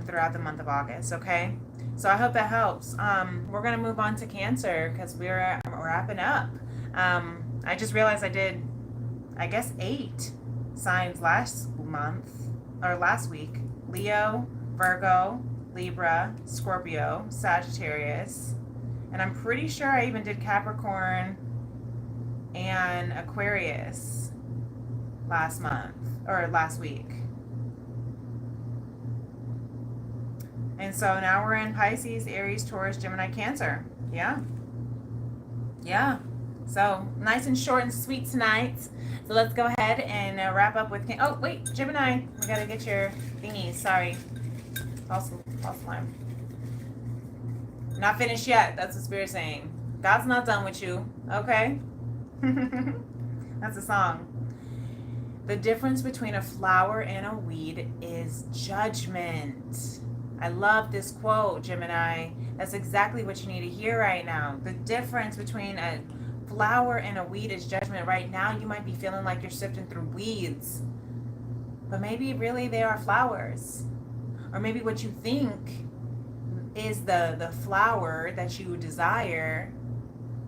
throughout the month of August, okay? So I hope that helps. We're going to move on to Cancer because we're wrapping up. I just realized I did, I guess, 8 signs last week. Leo, Virgo, Libra, Scorpio, Sagittarius, and I'm pretty sure I even did Capricorn and Aquarius last week. And so now we're in Pisces, Aries, Taurus, Gemini, Cancer. Yeah. So nice and short and sweet tonight. So let's go ahead and wrap up with oh wait, Gemini, we gotta get your thingies. Sorry. False alarm. Not finished yet. That's what Spirit's saying. God's not done with you. Okay? That's a song. The difference between a flower and a weed is judgment. I love this quote, Gemini. That's exactly what you need to hear right now. The difference between a flower and a weed is judgment. Right now, you might be feeling like you're sifting through weeds, but maybe really they are flowers. Or maybe what you think is the flower that you desire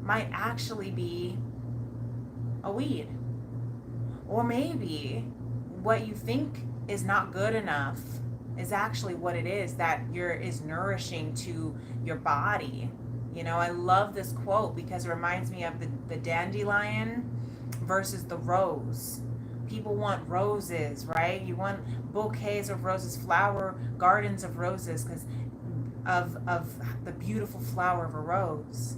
might actually be a weed. Or maybe what you think is not good enough is actually what it is that is nourishing to your body. You know, I love this quote because it reminds me of the dandelion versus the rose. People want roses, right? You want bouquets of roses, flower gardens of roses, because of the beautiful flower of a rose.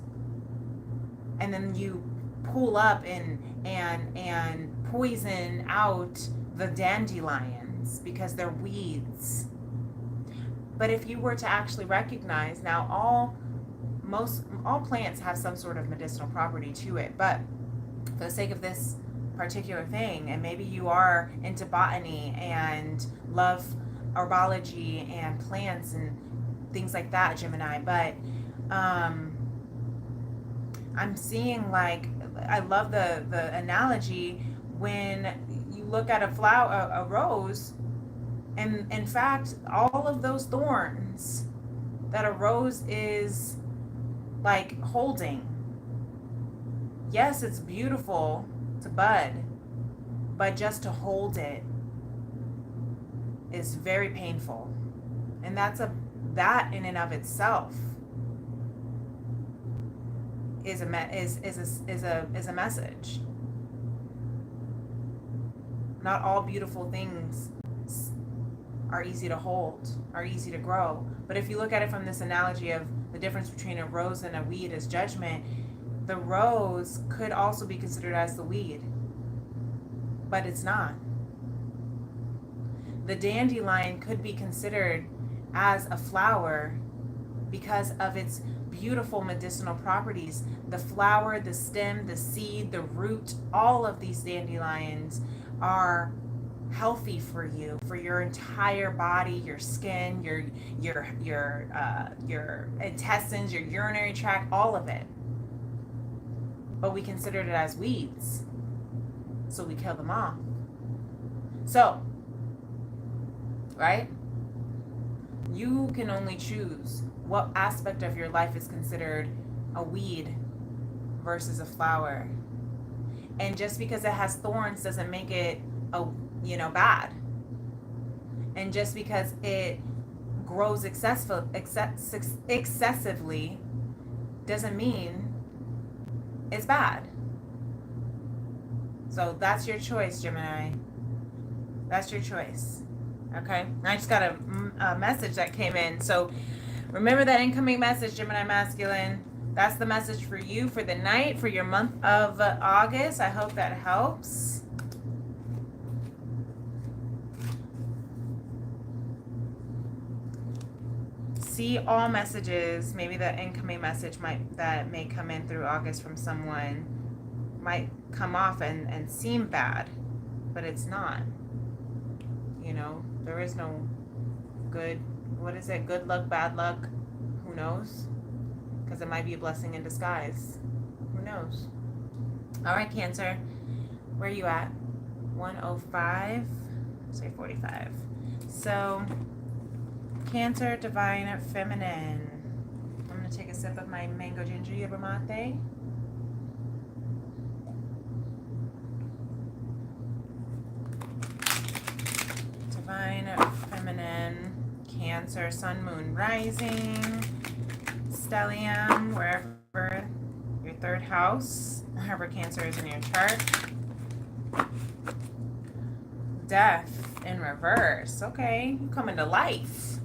And then you pull up and poison out the dandelions because they're weeds. But if you were to actually recognize, now all plants have some sort of medicinal property to it, but for the sake of this particular thing, and maybe you are into botany and love herbology and plants and things like that, Gemini, but I'm seeing, like, I love the analogy when you look at a rose, and in fact all of those thorns that a rose is like holding, yes, it's beautiful to bud, but just to hold it is very painful. And that in and of itself is a message. Not all beautiful things are easy to hold, are easy to grow. But if you look at it from this analogy of the difference between a rose and a weed is judgment, the rose could also be considered as the weed, but it's not. The dandelion could be considered as a flower because of its beautiful medicinal properties. The flower, the stem, the seed, the root, all of these dandelions are healthy for you, for your entire body, your skin, your intestines, your urinary tract, all of it. but we considered it as weeds. So we killed them off. So, right? You can only choose what aspect of your life is considered a weed versus a flower. And just because it has thorns doesn't make it bad. And just because it grows excessively doesn't mean it's bad. So that's your choice, Gemini. That's your choice. Okay? I just got a message that came in. So remember that incoming message, Gemini masculine. That's the message for you for the night, for your month of August. I hope that helps. See all messages. Maybe the incoming message that may come in through August from someone might come off and seem bad, but it's not. There is no good, what is it, good luck, bad luck, who knows? Because it might be a blessing in disguise. Who knows? All right, Cancer, where are you at? 105, say 45. So, Cancer, divine feminine. I'm going to take a sip of my mango ginger yerba mate. Divine feminine, Cancer, sun, moon, rising, stellium, wherever your third house, wherever Cancer is in your chart. Death in reverse. Okay, you come into life.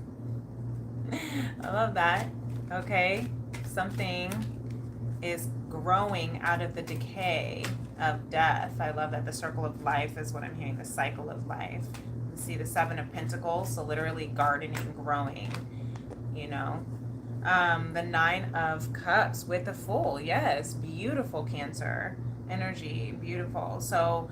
I love that. Okay, something is growing out of the decay of death. I love that. The circle of life is what I'm hearing, the cycle of life. See the Seven of Pentacles, so literally gardening, growing, the Nine of Cups with the Fool. Yes, beautiful Cancer energy, beautiful. So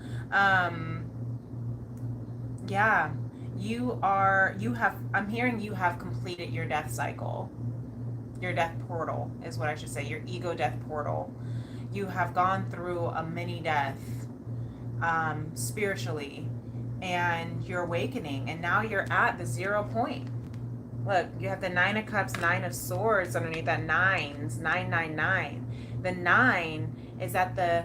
yeah, I'm hearing you have completed your death cycle, your death portal is what I should say, your ego death portal. You have gone through a mini death spiritually, and you're awakening, and now you're at the 0 point. Look, you have the Nine of Cups, Nine of Swords underneath that. Nines, 999. The 9 is at the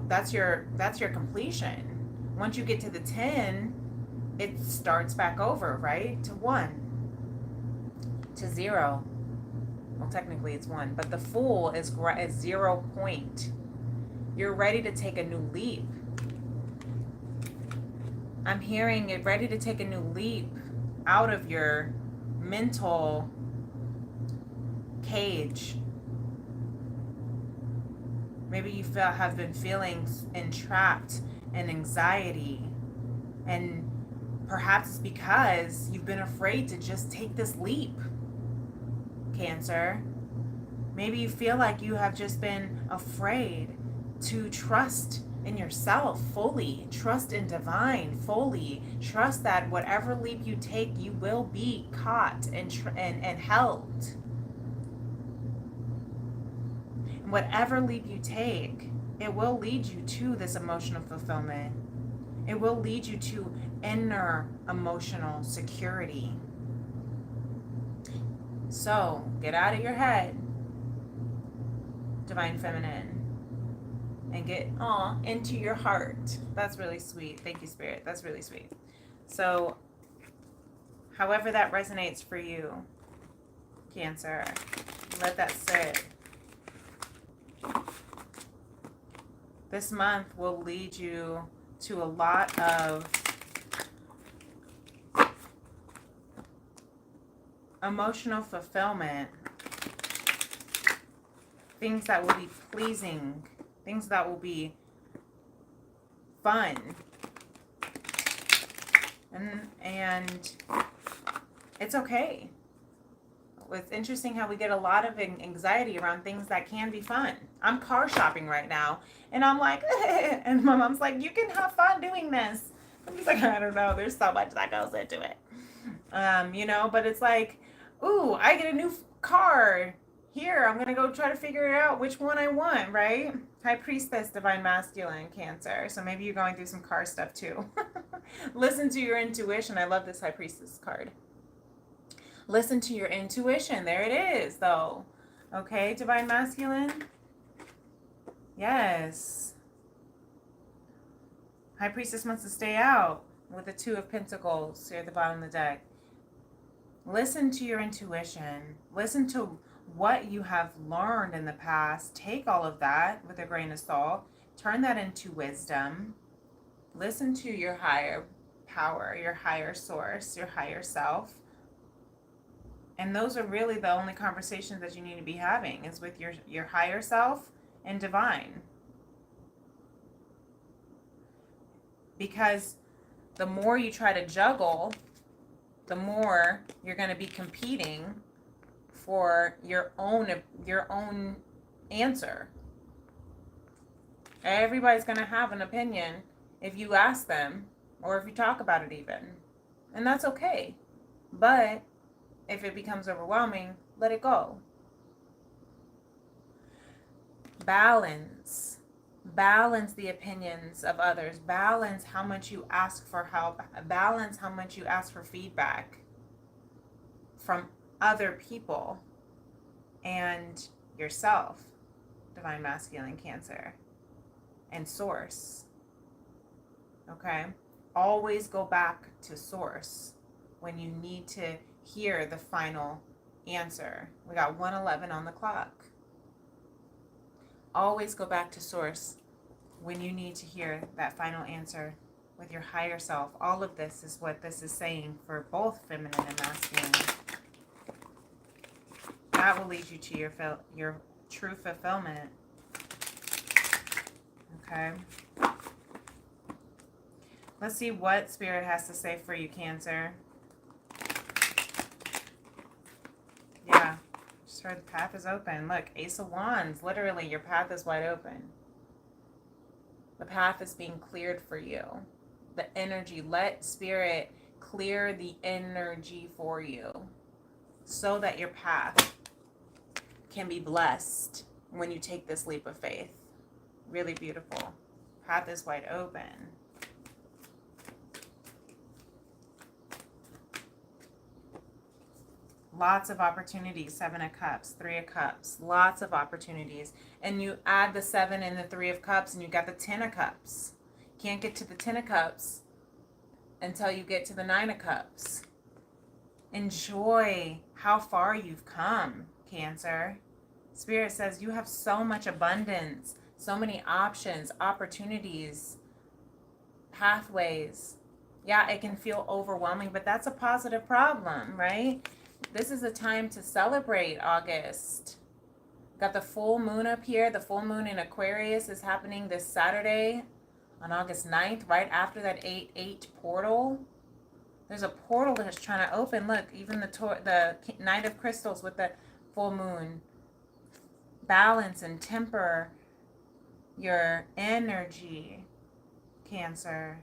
that's your completion. Once you get to the 10, it starts back over, right? To 1, to 0. Well, technically it's 1, but the Fool is 0 point. You're ready to take a new leap. I'm hearing it, ready to take a new leap out of your mental cage. Maybe you have been feeling entrapped in anxiety, and perhaps it's because you've been afraid to just take this leap, Cancer. Maybe you feel like you have just been afraid to trust in yourself fully, trust in divine fully, trust that whatever leap you take, you will be caught and held. And whatever leap you take, it will lead you to this emotional fulfillment. It will lead you to inner emotional security. So get out of your head, divine feminine, and get into your heart. That's really sweet. Thank you, Spirit. That's really sweet. So however that resonates for you, Cancer, let that sit. This month will lead you to a lot of emotional fulfillment, things that will be pleasing, things that will be fun. And it's okay. It's interesting how we get a lot of anxiety around things that can be fun. I'm car shopping right now, and I'm like, and my mom's like, you can have fun doing this. I'm just like, I don't know. There's so much that goes into it. But it's like, ooh, I get a new car. here, I'm going to go try to figure it out which one I want, right? High Priestess, Divine Masculine, Cancer. So maybe you're going through some car stuff too. Listen to your intuition. I love this High Priestess card. Listen to your intuition. There it is, though. Okay, Divine Masculine. Yes. High Priestess wants to stay out with the Two of Pentacles here at the bottom of the deck. Listen to your intuition. Listen to what you have learned in the past. Take all of that with a grain of salt. Turn that into wisdom. Listen to your higher power, your higher source, your higher self. And those are really the only conversations that you need to be having, is with your higher self and divine. Because the more you try to juggle, the more you're going to be competing for your own answer. Everybody's going to have an opinion if you ask them, or if you talk about it even. And that's okay. But if it becomes overwhelming, let it go. Balance. Balance the opinions of others. Balance how much you ask for help. Balance how much you ask for feedback from other people and yourself, Divine Masculine, Cancer, and Source. Okay? Always go back to Source when you need to hear the final answer. We got 1:11 on the clock. Always go back to Source when you need to hear that final answer with your higher self. All of this is what this is saying for both feminine and masculine. That will lead you to your true fulfillment. Okay. Let's see what Spirit has to say for you, Cancer. Yeah. Just heard the path is open. Look, Ace of Wands. Literally, your path is wide open. The path is being cleared for you. The energy. Let Spirit clear the energy for you so that your path can be blessed when you take this leap of faith. Really beautiful. Path is wide open. Lots of opportunities. 7 of Cups, 3 of Cups. Lots of opportunities. And you add the 7 and the 3 of Cups and you got the 10 of Cups. Can't get to the 10 of Cups until you get to the 9 of Cups. Enjoy how far you've come, Cancer. Spirit says you have so much abundance, so many options, opportunities, pathways. Yeah, it can feel overwhelming, but that's a positive problem, right? This is a time to celebrate August. Got the full moon up here. The full moon in Aquarius is happening this Saturday on August 9th, right after that 8-8 portal. There's a portal that's trying to open. Look, even the Knight of Crystals with the full moon. Balance and temper your energy, Cancer.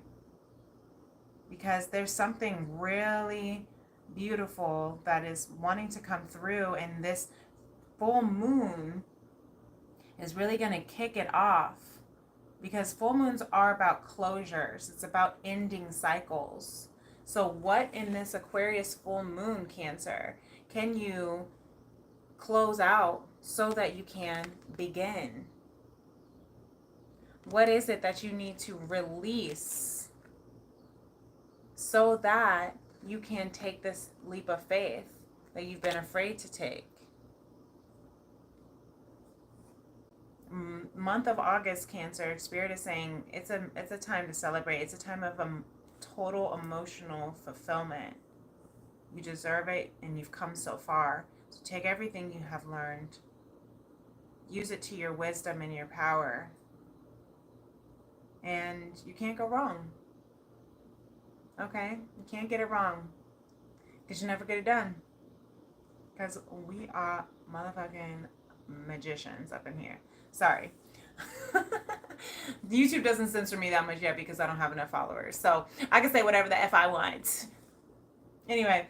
Because there's something really beautiful that is wanting to come through, and this full moon is really going to kick it off, because full moons are about closures. It's about ending cycles. So what in this Aquarius full moon, Cancer, can you close out so that you can begin? What is it that you need to release so that you can take this leap of faith that you've been afraid to take? Month of August, Cancer, Spirit is saying it's a time to celebrate. It's a time of total emotional fulfillment. You deserve it, and you've come so far. So take everything you have learned, use it to your wisdom and your power, and you can't go wrong. Okay? You can't get it wrong, because you never get it done. Because we are motherfucking magicians up in here. Sorry. YouTube doesn't censor me that much yet because I don't have enough followers. So I can say whatever the F I want. Anyway,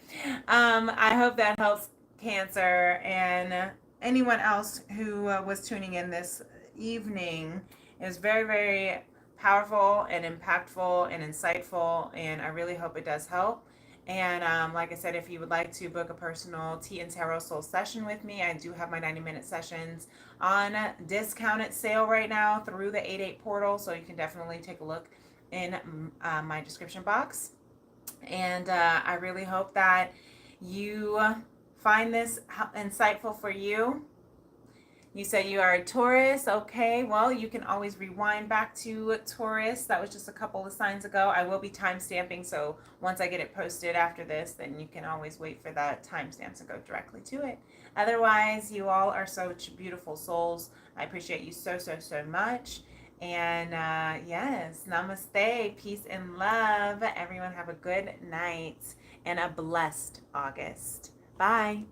I hope that helps, Cancer. And anyone else who was tuning in this evening. It was very, very powerful and impactful and insightful, and I really hope it does help. And like I said, if you would like to book a personal tea and tarot soul session with me, I do have my 90-minute sessions on discounted sale right now through the 88 portal, so you can definitely take a look in my description box. And I really hope that you find this insightful for you. You said you are a Taurus. Okay, well, you can always rewind back to Taurus. That was just a couple of signs ago. I will be time stamping, so once I get it posted after this, then you can always wait for that timestamp to go directly to it. Otherwise, you all are such beautiful souls. I appreciate you so, so, so much. And yes, namaste, peace and love. Everyone have a good night and a blessed August. Bye.